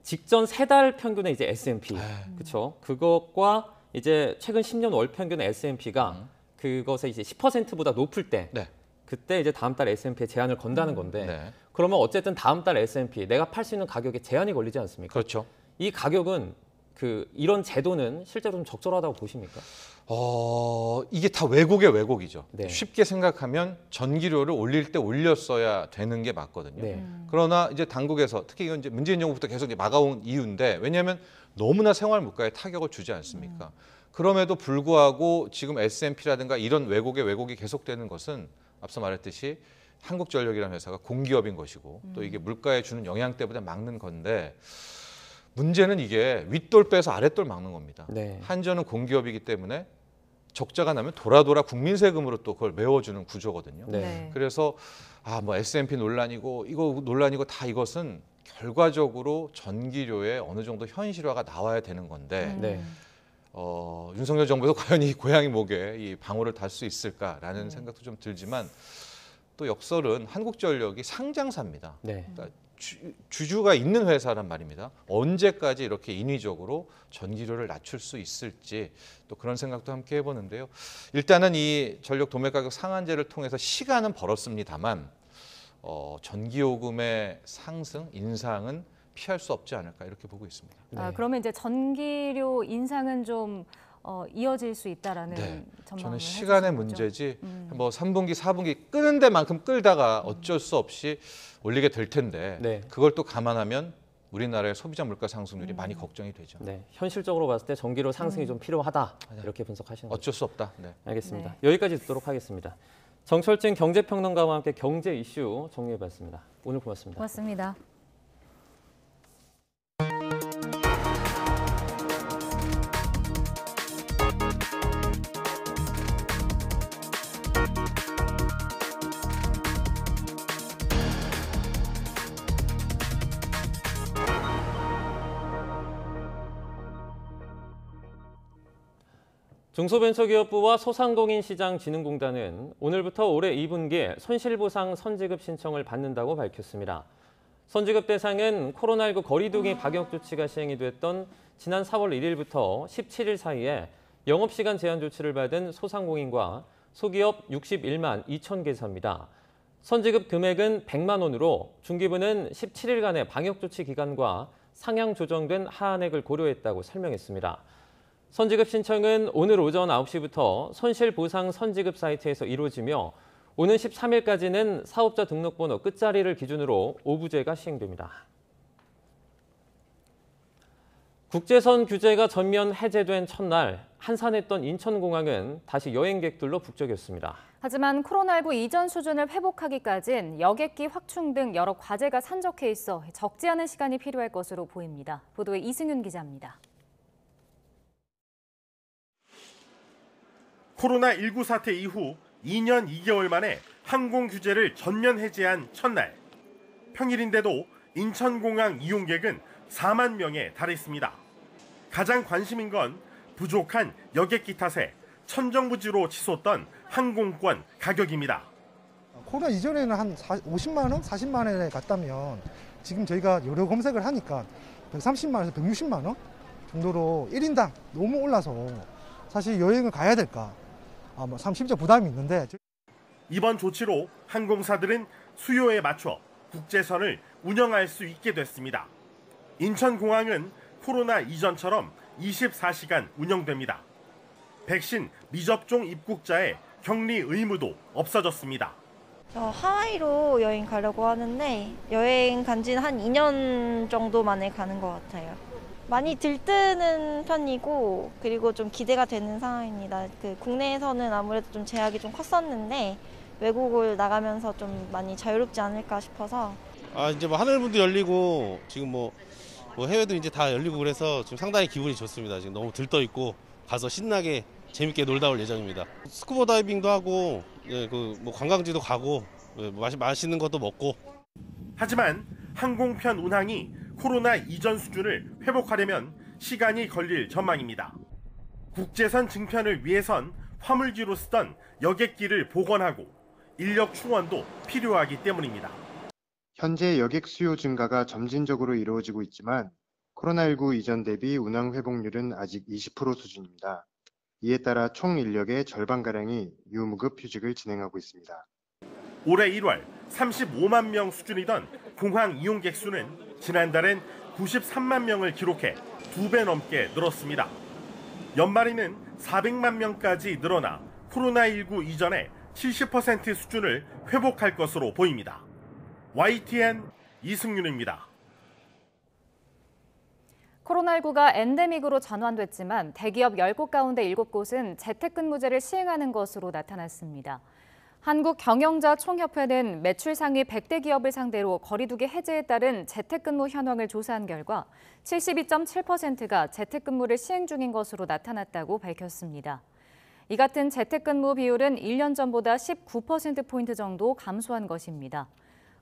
직전 3달 평균의 이제 S&P, 그렇죠? 그것과 이제 최근 10년 월 평균의 S&P가 그것에 이제 10%보다 높을 때, 네. 그때 이제 다음 달 S&P에 제한을 건다는 건데, 네. 그러면 어쨌든 다음 달 S&P 내가 팔 수 있는 가격에 제한이 걸리지 않습니까? 그렇죠. 이 가격은 이런 제도는 실제로 좀 적절하다고 보십니까? 이게 다 왜곡의 왜곡이죠. 네. 쉽게 생각하면 전기료를 올릴 때 올렸어야 되는 게 맞거든요. 네. 그러나 이제 당국에서 특히 이건 이제 문재인 정부부터 계속 이제 막아온 이유인데, 왜냐하면 너무나 생활 물가에 타격을 주지 않습니까? 그럼에도 불구하고 지금 S&P라든가 이런 왜곡의 왜곡이 계속되는 것은 앞서 말했듯이 한국전력이라는 회사가 공기업인 것이고, 또 이게 물가에 주는 영향 때문에 막는 건데, 문제는 이게 윗돌 빼서 아랫돌 막는 겁니다. 네. 한전은 공기업이기 때문에 적자가 나면 돌아 국민 세금으로 또 그걸 메워주는 구조거든요. 네. 그래서 뭐 S&P 논란이고 이거 논란이고 다 이것은 결과적으로 전기료에 어느 정도 현실화가 나와야 되는 건데, 네. 윤석열 정부에서 과연 이 고양이 목에 이 방울을 달 수 있을까라는 생각도 좀 들지만, 또 역설은 한국전력이 상장사입니다. 네. 그러니까 주주가 있는 회사란 말입니다. 언제까지 이렇게 인위적으로 전기료를 낮출 수 있을지, 또 그런 생각도 함께 해보는데요. 일단은 이 전력 도매가격 상한제를 통해서 시간은 벌었습니다만, 전기요금의 상승, 인상은 피할 수 없지 않을까 이렇게 보고 있습니다. 아, 그러면 이제 전기료 인상은 좀 이어질 수 있다라는 네. 전망을 저는 시간의 해주신 거죠? 문제지 뭐 3분기, 4분기 끄는 데만큼 끌다가 어쩔 수 없이 올리게 될 텐데, 네. 그걸 또 감안하면 우리나라의 소비자 물가 상승률이 많이 걱정이 되죠. 네, 현실적으로 봤을 때 전기료 상승이 좀 필요하다, 이렇게 분석하시는 거죠. 어쩔 수 없다. 네. 알겠습니다. 여기까지 듣도록 하겠습니다. 정철진 경제평론가와 함께 경제 이슈 정리해봤습니다. 오늘 고맙습니다. 고맙습니다. 중소벤처기업부와 소상공인시장진흥공단은 오늘부터 올해 2분기에 손실보상 선지급 신청을 받는다고 밝혔습니다. 선지급 대상은 코로나19 거리두기 방역 조치가 시행이 됐던 지난 4월 1일부터 17일 사이에 영업시간 제한 조치를 받은 소상공인과 소기업 61만 2천 개사입니다. 선지급 금액은 100만 원으로 중기부는 17일간의 방역 조치 기간과 상향 조정된 하한액을 고려했다고 설명했습니다. 선지급 신청은 오늘 오전 9시부터 손실보상 선지급 사이트에서 이루어지며 오는 13일까지는 사업자 등록번호 끝자리를 기준으로 오부제가 시행됩니다. 국제선 규제가 전면 해제된 첫날 한산했던 인천공항은 다시 여행객들로 북적였습니다. 하지만 코로나19 이전 수준을 회복하기까진 여객기 확충 등 여러 과제가 산적해 있어 적지 않은 시간이 필요할 것으로 보입니다. 보도에 이승윤 기자입니다. 코로나19 사태 이후 2년 2개월 만에 항공 규제를 전면 해제한 첫날. 평일인데도 인천공항 이용객은 4만 명에 달했습니다. 가장 관심인 건 부족한 여객기 탓에 천정부지로 치솟던 항공권 가격입니다. 코로나 이전에는 한 50만 원, 40만 원에 갔다면 지금 저희가 여러 검색을 하니까 130만 원에서 160만 원 정도로 1인당 너무 올라서 사실 여행을 가야 될까 참 심지어 부담이 있는데 이번 조치로 항공사들은 수요에 맞춰 국제선을 운영할 수 있게 됐습니다. 인천공항은 코로나 이전처럼 24시간 운영됩니다. 백신 미접종 입국자의 격리 의무도 없어졌습니다. 저 하와이로 여행 가려고 하는데 여행 간 지는 한 2년 정도 만에 가는 것 같아요. 많이 들뜨는 편이고 그리고 좀 기대가 되는 상황입니다. 국내에서는 아무래도 좀 제약이 좀 컸었는데 외국을 나가면서 좀 많이 자유롭지 않을까 싶어서. 이제 뭐 하늘문도 열리고 지금 뭐 해외도 이제 다 열리고 그래서 지금 상당히 기분이 좋습니다. 지금 너무 들떠 있고 가서 신나게 재밌게 놀다 올 예정입니다. 스쿠버 다이빙도 하고 뭐 관광지도 가고 맛있는 것도 먹고. 하지만 항공편 운항이 코로나 이전 수준을 회복하려면 시간이 걸릴 전망입니다. 국제선 증편을 위해선 화물기로 쓰던 여객기를 복원하고 인력 충원도 필요하기 때문입니다. 현재 여객 수요 증가가 점진적으로 이루어지고 있지만 코로나19 이전 대비 운항 회복률은 아직 20% 수준입니다. 이에 따라 총 인력의 절반가량이 유무급 휴직을 진행하고 있습니다. 올해 1월 35만 명 수준이던 공항 이용객 수는 지난달엔 93만 명을 기록해 2배 넘게 늘었습니다. 연말에는 400만 명까지 늘어나 코로나19 이전의 70% 수준을 회복할 것으로 보입니다. YTN 이승윤입니다. 코로나19가 엔데믹으로 전환됐지만 대기업 10곳 가운데 7곳은 재택근무제를 시행하는 것으로 나타났습니다. 한국경영자총협회는 매출 상위 100대 기업을 상대로 거리두기 해제에 따른 재택근무 현황을 조사한 결과 72.7%가 재택근무를 시행 중인 것으로 나타났다고 밝혔습니다. 이 같은 재택근무 비율은 1년 전보다 19%포인트 정도 감소한 것입니다.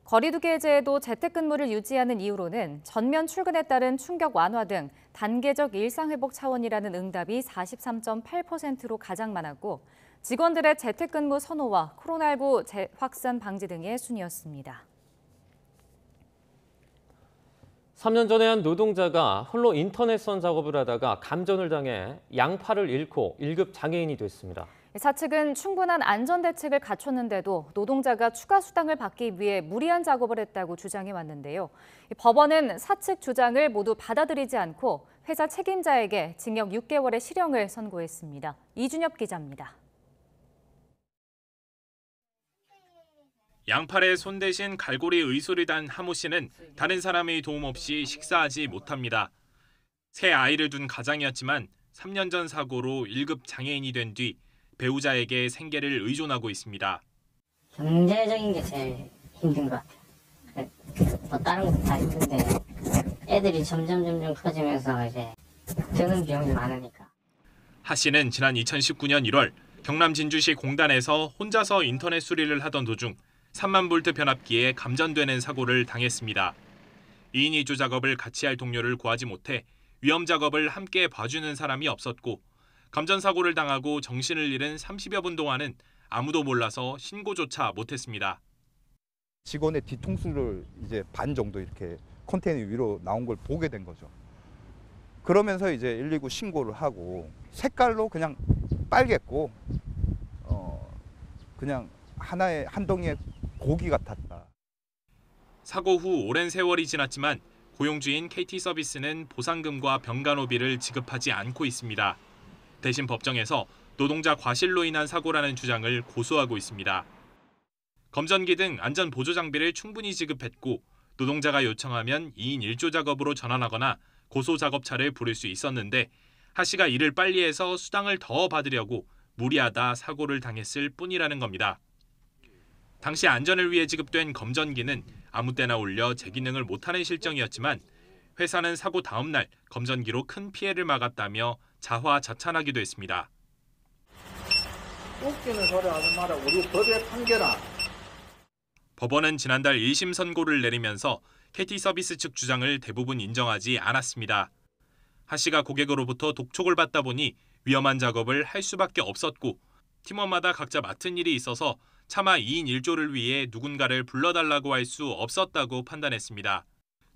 거리두기 해제에도 재택근무를 유지하는 이유로는 전면 출근에 따른 충격 완화 등 단계적 일상회복 차원이라는 응답이 43.8%로 가장 많았고 직원들의 재택근무 선호와 코로나19 재확산 방지 등의 순이었습니다. 3년 전에 한 노동자가 홀로 인터넷선 작업을 하다가 감전을 당해 양팔을 잃고 1급 장애인이 됐습니다. 사측은 충분한 안전대책을 갖췄는데도 노동자가 추가 수당을 받기 위해 무리한 작업을 했다고 주장해왔는데요. 법원은 사측 주장을 모두 받아들이지 않고 회사 책임자에게 징역 6개월의 실형을 선고했습니다. 이준엽 기자입니다. 양팔에 손 대신 갈고리 의소를 단 하모 씨는 다른 사람의 도움 없이 식사하지 못합니다. 새 아이를 둔 가장이었지만 3년 전 사고로 1급 장애인이 된 뒤 배우자에게 생계를 의존하고 있습니다. 경제적인 게 제일 힘든 것 같아요. 뭐 다른 것도 다 힘든데 애들이 점점 커지면서 이제 드는 비용이 많으니까. 하 씨는 지난 2019년 1월 경남 진주시 공단에서 혼자서 인터넷 수리를 하던 도중 3만 볼트 변압기에 감전되는 사고를 당했습니다. 2인 2조 작업을 같이 할 동료를 구하지 못해 위험 작업을 함께 봐주는 사람이 없었고 감전 사고를 당하고 정신을 잃은 30여 분 동안은 아무도 몰라서 신고조차 못했습니다. 직원의 뒤통수를 이제 반 정도 이렇게 컨테이너 위로 나온 걸 보게 된 거죠. 그러면서 이제 119 신고를 하고 색깔로 그냥 빨갰고 그냥 하나의 한 덩이의 고기 같았다. 사고 후 오랜 세월이 지났지만 고용주인 KT서비스는 보상금과 병간호비를 지급하지 않고 있습니다. 대신 법정에서 노동자 과실로 인한 사고라는 주장을 고수하고 있습니다. 검전기 등 안전 보조 장비를 충분히 지급했고 노동자가 요청하면 2인 1조 작업으로 전환하거나 고소 작업차를 부를 수 있었는데 하 씨가 일을 빨리 해서 수당을 더 받으려고 무리하다 사고를 당했을 뿐이라는 겁니다. 당시 안전을 위해 지급된 검전기는 아무 때나 올려 제 기능을 못하는 실정이었지만 회사는 사고 다음 날 검전기로 큰 피해를 막았다며 자화자찬하기도 했습니다. 웃기는 소리 하지 마라. 우리 법에 판결아. 법원은 지난달 1심 선고를 내리면서 KT서비스 측 주장을 대부분 인정하지 않았습니다. 하 씨가 고객으로부터 독촉을 받다 보니 위험한 작업을 할 수밖에 없었고 팀원마다 각자 맡은 일이 있어서 차마 2인 1조를 위해 누군가를 불러달라고 할 수 없었다고 판단했습니다.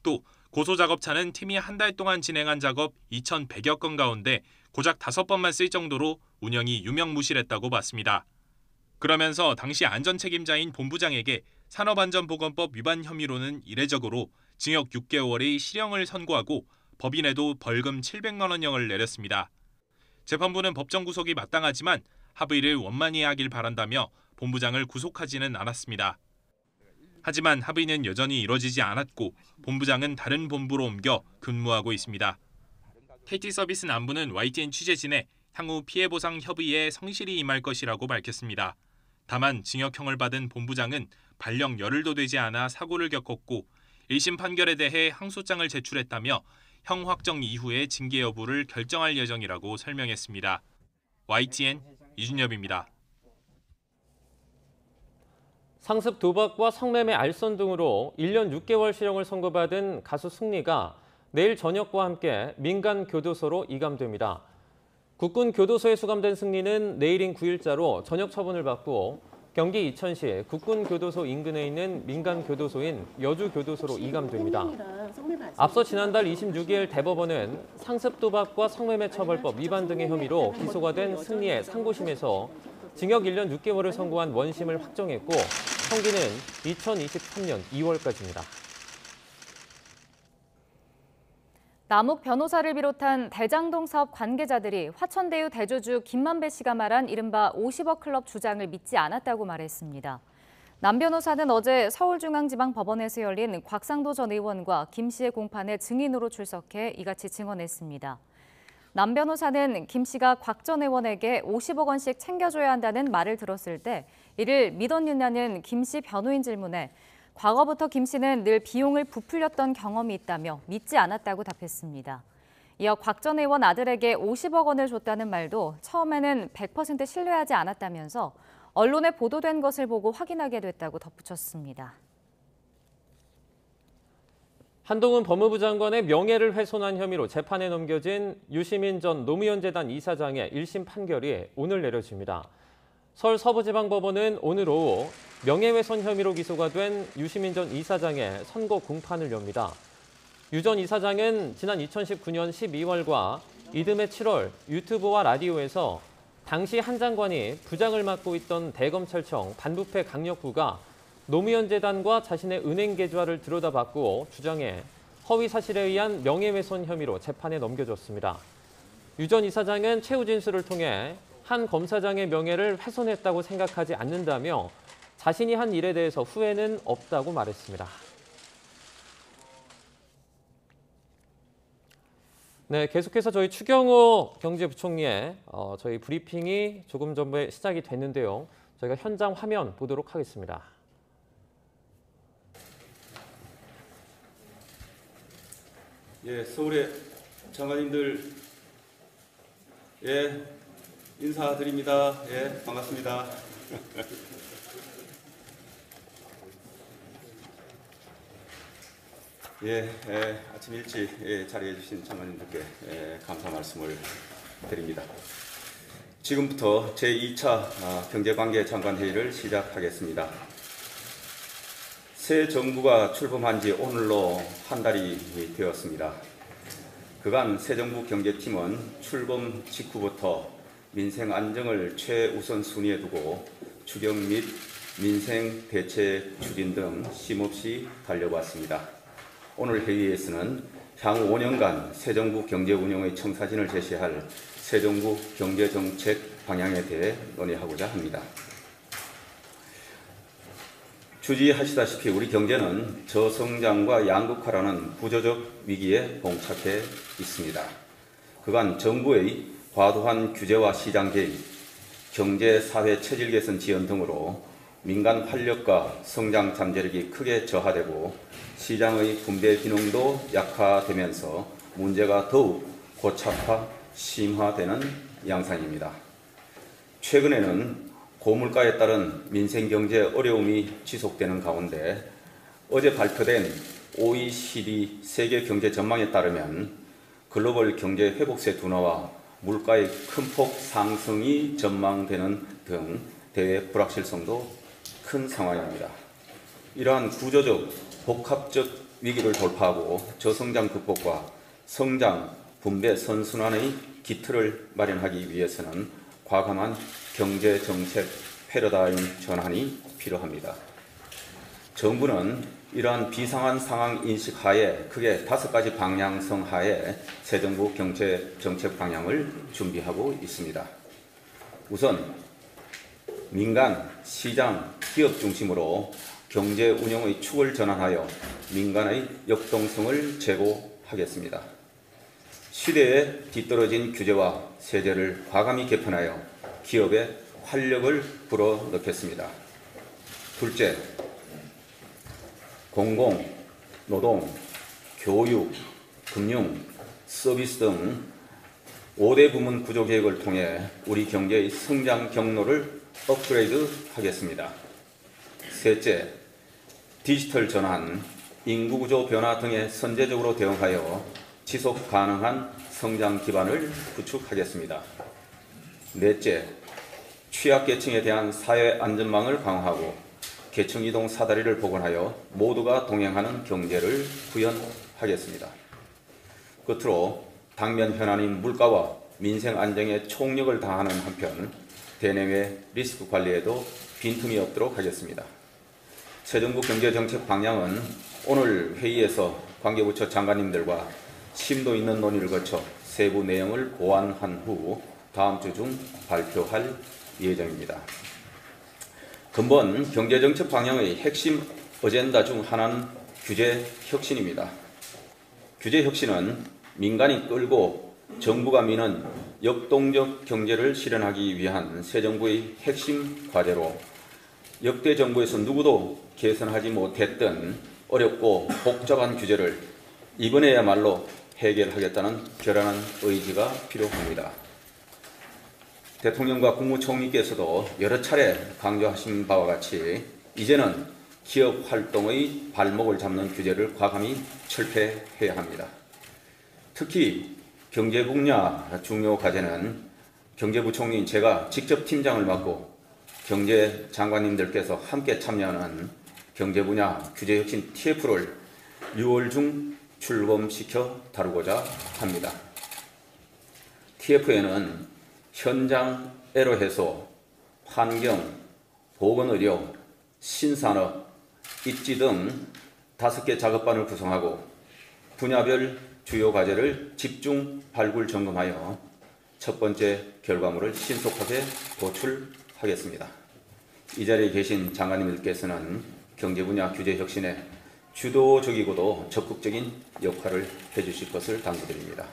또 고소작업차는 팀이 한 달 동안 진행한 작업 2,100여 건 가운데 고작 5번만 쓸 정도로 운영이 유명무실했다고 봤습니다. 그러면서 당시 안전책임자인 본부장에게 산업안전보건법 위반 혐의로는 이례적으로 징역 6개월의 실형을 선고하고 법인에도 벌금 700만 원형을 내렸습니다. 재판부는 법정 구속이 마땅하지만 합의를 원만히 하길 바란다며 본부장을 구속하지는 않았습니다. 하지만 합의는 여전히 이뤄지지 않았고 본부장은 다른 본부로 옮겨 근무하고 있습니다. KT서비스 남부는 YTN 취재진에 향후 피해보상 협의에 성실히 임할 것이라고 밝혔습니다. 다만 징역형을 받은 본부장은 발령 열흘도 되지 않아 사고를 겪었고 1심 판결에 대해 항소장을 제출했다며 형 확정 이후에 징계 여부를 결정할 예정이라고 설명했습니다. YTN 이준엽입니다. 상습 도박과 성매매 알선 등으로 1년 6개월 실형을 선고받은 가수 승리가 내일 저녁과 함께 민간교도소로 이감됩니다. 국군교도소에 수감된 승리는 내일인 9일자로 전역 처분을 받고 경기 이천시 국군교도소 인근에 있는 민간교도소인 여주교도소로 이감됩니다. 앞서 지난달 26일 대법원은 상습도박과 성매매 처벌법 위반 등의 혐의로 기소가 된 승리의 상고심에서 징역 1년 6개월을 선고한 원심을 확정했고 형기는 2023년 2월까지입니다. 남욱 변호사를 비롯한 대장동 사업 관계자들이 화천대유 대주주 김만배 씨가 말한 이른바 50억 클럽 주장을 믿지 않았다고 말했습니다. 남 변호사는 어제 서울중앙지방법원에서 열린 곽상도 전 의원과 김 씨의 공판에 증인으로 출석해 이같이 증언했습니다. 남 변호사는 김 씨가 곽 전 의원에게 50억 원씩 챙겨줘야 한다는 말을 들었을 때 이를 믿었느냐는 김 씨 변호인 질문에 과거부터 김 씨는 늘 비용을 부풀렸던 경험이 있다며 믿지 않았다고 답했습니다. 이어 곽 전 의원 아들에게 50억 원을 줬다는 말도 처음에는 100% 신뢰하지 않았다면서 언론에 보도된 것을 보고 확인하게 됐다고 덧붙였습니다. 한동훈 법무부 장관의 명예를 훼손한 혐의로 재판에 넘겨진 유시민 전 노무현재단 이사장의 1심 판결이 오늘 내려집니다. 서울 서부지방법원은 오늘 오후 명예훼손 혐의로 기소가 된 유시민 전 이사장의 선고 공판을 엽니다. 유 전 이사장은 지난 2019년 12월과 이듬해 7월 유튜브와 라디오에서 당시 한 장관이 부장을 맡고 있던 대검찰청 반부패 강력부가 노무현 재단과 자신의 은행 계좌를 들여다봤고 주장해 허위 사실에 의한 명예훼손 혐의로 재판에 넘겨졌습니다. 유 전 이사장은 최후 진술을 통해 한 검사장의 명예를 훼손했다고 생각하지 않는다며 자신이 한 일에 대해서 후회는 없다고 말했습니다. 네, 계속해서 저희 추경호 경제부총리의 저희 브리핑이 조금 전에 시작이 됐는데요. 저희가 현장 화면 보도록 하겠습니다. 예, 서울의 장관님들, 예, 인사드립니다. 예, 반갑습니다. 아침 일찍 자리해 주신 장관님들께 감사 말씀을 드립니다. 지금부터 제2차 경제관계 장관회의를 시작하겠습니다. 새 정부가 출범한 지 오늘로 한 달이 되었습니다. 그간 새 정부 경제팀은 출범 직후부터 민생 안정을 최우선 순위에 두고 추경 및 민생 대책 추진 등 쉼없이 달려왔습니다. 오늘 회의에서는 향후 5년간 새 정부 경제 운영의 청사진을 제시할 새 정부 경제정책 방향에 대해 논의하고자 합니다. 주지하시다시피 우리 경제는 저성장과 양극화라는 구조적 위기에 봉착해 있습니다. 그간 정부의 과도한 규제와 시장 개입, 경제, 사회 체질 개선 지연 등으로 민간 활력과 성장 잠재력이 크게 저하되고 시장의 분배 기능도 약화되면서 문제가 더욱 고착화, 심화되는 양상입니다. 최근에는 고물가에 따른 민생경제 어려움이 지속되는 가운데 어제 발표된 OECD 세계 경제 전망에 따르면 글로벌 경제 회복세 둔화와 물가의 큰 폭 상승이 전망되는 등 대외 불확실성도 큰 상황입니다. 이러한 구조적, 복합적 위기를 돌파하고 저성장 극복과 성장, 분배, 선순환의 기틀을 마련하기 위해서는 과감한 경제정책 패러다임 전환이 필요합니다. 정부는 이러한 비상한 상황 인식 하에 크게 5가지 방향성 하에 새 정부 경제 정책 방향을 준비하고 있습니다. 우선 민간, 시장, 기업 중심으로 경제 운영의 축을 전환하여 민간의 역동성을 제고하겠습니다. 시대에 뒤떨어진 규제와 세제를 과감히 개편하여 기업에 활력을 불어넣겠습니다. 둘째, 공공, 노동, 교육, 금융, 서비스 등 5대 부문 구조 개혁을 통해 우리 경제의 성장 경로를 업그레이드 하겠습니다. 셋째, 디지털 전환, 인구 구조 변화 등에 선제적으로 대응하여 지속 가능한 성장 기반을 구축하겠습니다. 넷째, 취약계층에 대한 사회 안전망을 강화하고 계층 이동 사다리를 복원하여 모두가 동행하는 경제를 구현하겠습니다. 끝으로 당면 현안인 물가와 민생 안정에 총력을 다하는 한편 대내외 리스크 관리에도 빈틈이 없도록 하겠습니다. 새 정부 경제정책 방향은 오늘 회의에서 관계부처 장관님들과 심도 있는 논의를 거쳐 세부 내용을 고안한 후 다음 주 중 발표할 예정입니다. 근본 경제정책 방향의 핵심 어젠다 중 하나는 규제 혁신입니다. 규제 혁신은 민간이 끌고 정부가 미는 역동적 경제를 실현하기 위한 새 정부의 핵심 과제로 역대 정부에서 누구도 개선하지 못했던 어렵고 복잡한 규제를 이번에야말로 해결하겠다는 결연한 의지가 필요합니다. 대통령과 국무총리께서도 여러 차례 강조하신 바와 같이 이제는 기업 활동의 발목을 잡는 규제를 과감히 철폐해야 합니다. 특히 경제 분야 중요 과제는 경제부총리인 제가 직접 팀장을 맡고 경제장관님들께서 함께 참여하는 경제 분야 규제혁신 TF를 6월 중 출범시켜 다루고자 합니다. TF에는 현장 애로 해소, 환경, 보건의료, 신산업, 입지 등 5개 작업반을 구성하고 분야별 주요 과제를 집중 발굴 점검하여 첫 번째 결과물을 신속하게 도출하겠습니다. 이 자리에 계신 장관님들께서는 경제 분야 규제 혁신에 주도적이고도 적극적인 역할을 해주실 것을 당부드립니다.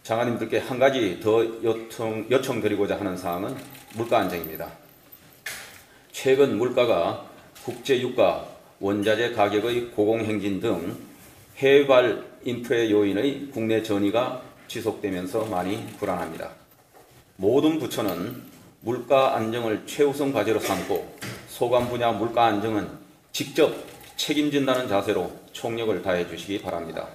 장관님들께 한 가지 더 요청드리고자 하는 사항은 물가 안정입니다. 최근 물가가 국제유가, 원자재 가격의 고공행진 등 해외발 인프레 요인의 국내 전이가 지속되면서 많이 불안합니다. 모든 부처는 물가 안정을 최우선 과제로 삼고 소관 분야 물가 안정은 직접 책임진다는 자세로 총력을 다해 주시기 바랍니다.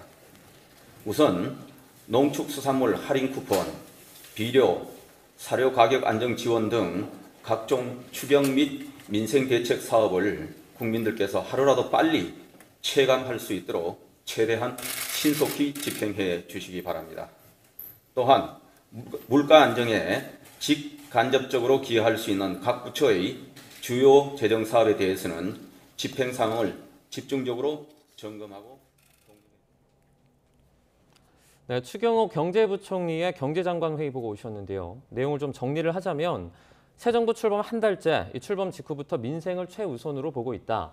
우선 농축수산물 할인 쿠폰, 비료, 사료 가격 안정 지원 등 각종 추경 및 민생 대책 사업을 국민들께서 하루라도 빨리 체감할 수 있도록 최대한 신속히 집행해 주시기 바랍니다. 또한 물가 안정에 직간접적으로 기여할 수 있는 각 부처의 주요 재정 사업에 대해서는 집행 상황을 집중적으로 점검하고 네, 추경호 경제부총리의 경제장관 회의 보고 오셨는데요. 내용을 좀 정리를 하자면 새 정부 출범 한 달째, 이 출범 직후부터 민생을 최우선으로 보고 있다.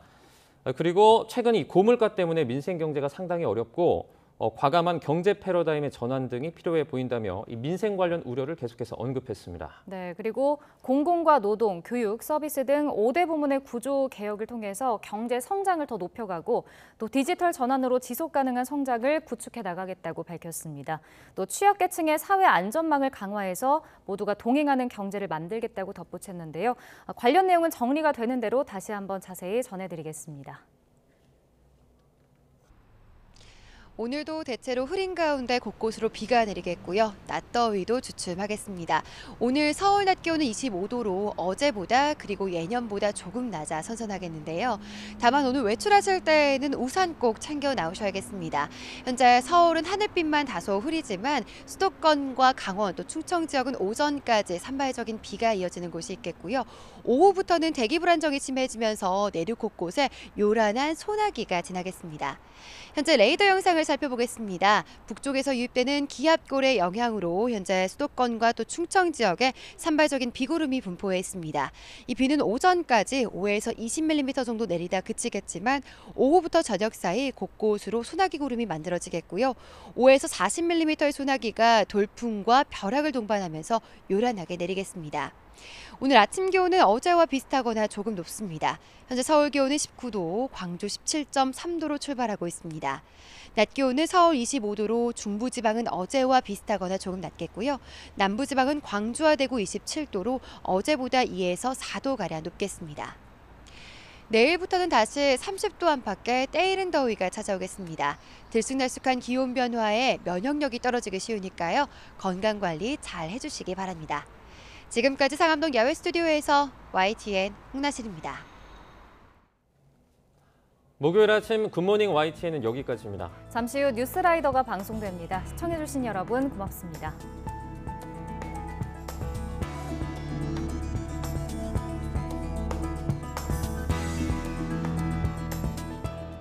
그리고 최근 이 고물가 때문에 민생 경제가 상당히 어렵고 과감한 경제 패러다임의 전환 등이 필요해 보인다며 이 민생 관련 우려를 계속해서 언급했습니다. 네, 그리고 공공과 노동, 교육, 서비스 등 5대 부문의 구조 개혁을 통해서 경제 성장을 더 높여가고 또 디지털 전환으로 지속 가능한 성장을 구축해 나가겠다고 밝혔습니다. 또 취약계층의 사회 안전망을 강화해서 모두가 동행하는 경제를 만들겠다고 덧붙였는데요. 관련 내용은 정리가 되는 대로 다시 한번 자세히 전해드리겠습니다. 오늘도 대체로 흐린 가운데 곳곳으로 비가 내리겠고요. 낮더위도 주춤하겠습니다. 오늘 서울 낮 기온은 25도로 어제보다 그리고 예년보다 조금 낮아 선선하겠는데요. 다만 오늘 외출하실 때에는 우산 꼭 챙겨 나오셔야겠습니다. 현재 서울은 하늘빛만 다소 흐리지만 수도권과 강원 또 충청 지역은 오전까지 산발적인 비가 이어지는 곳이 있겠고요. 오후부터는 대기 불안정이 심해지면서 내륙 곳곳에 요란한 소나기가 지나겠습니다. 현재 레이더 영상을 살펴보겠습니다. 북쪽에서 유입되는 기압골의 영향으로 현재 수도권과 또 충청 지역에 산발적인 비구름이 분포해 있습니다. 이 비는 오전까지 5에서 20mm 정도 내리다 그치겠지만 오후부터 저녁 사이 곳곳으로 소나기 구름이 만들어지겠고요. 5에서 40mm의 소나기가 돌풍과 벼락을 동반하면서 요란하게 내리겠습니다. 오늘 아침 기온은 어제와 비슷하거나 조금 높습니다. 현재 서울 기온은 19도, 광주 17.3도로 출발하고 있습니다. 낮 기온은 서울 25도로 중부지방은 어제와 비슷하거나 조금 낮겠고요. 남부지방은 광주와 대구 27도로 어제보다 2에서 4도가량 높겠습니다. 내일부터는 다시 30도 안팎의 때이른 더위가 찾아오겠습니다. 들쑥날쑥한 기온 변화에 면역력이 떨어지기 쉬우니까요. 건강관리 잘 해주시기 바랍니다. 지금까지 상암동 야외 스튜디오에서 YTN 홍나실입니다. 목요일 아침 굿모닝 YTN은 여기까지입니다. 잠시 후 뉴스라이더가 방송됩니다. 시청해주신 여러분 고맙습니다.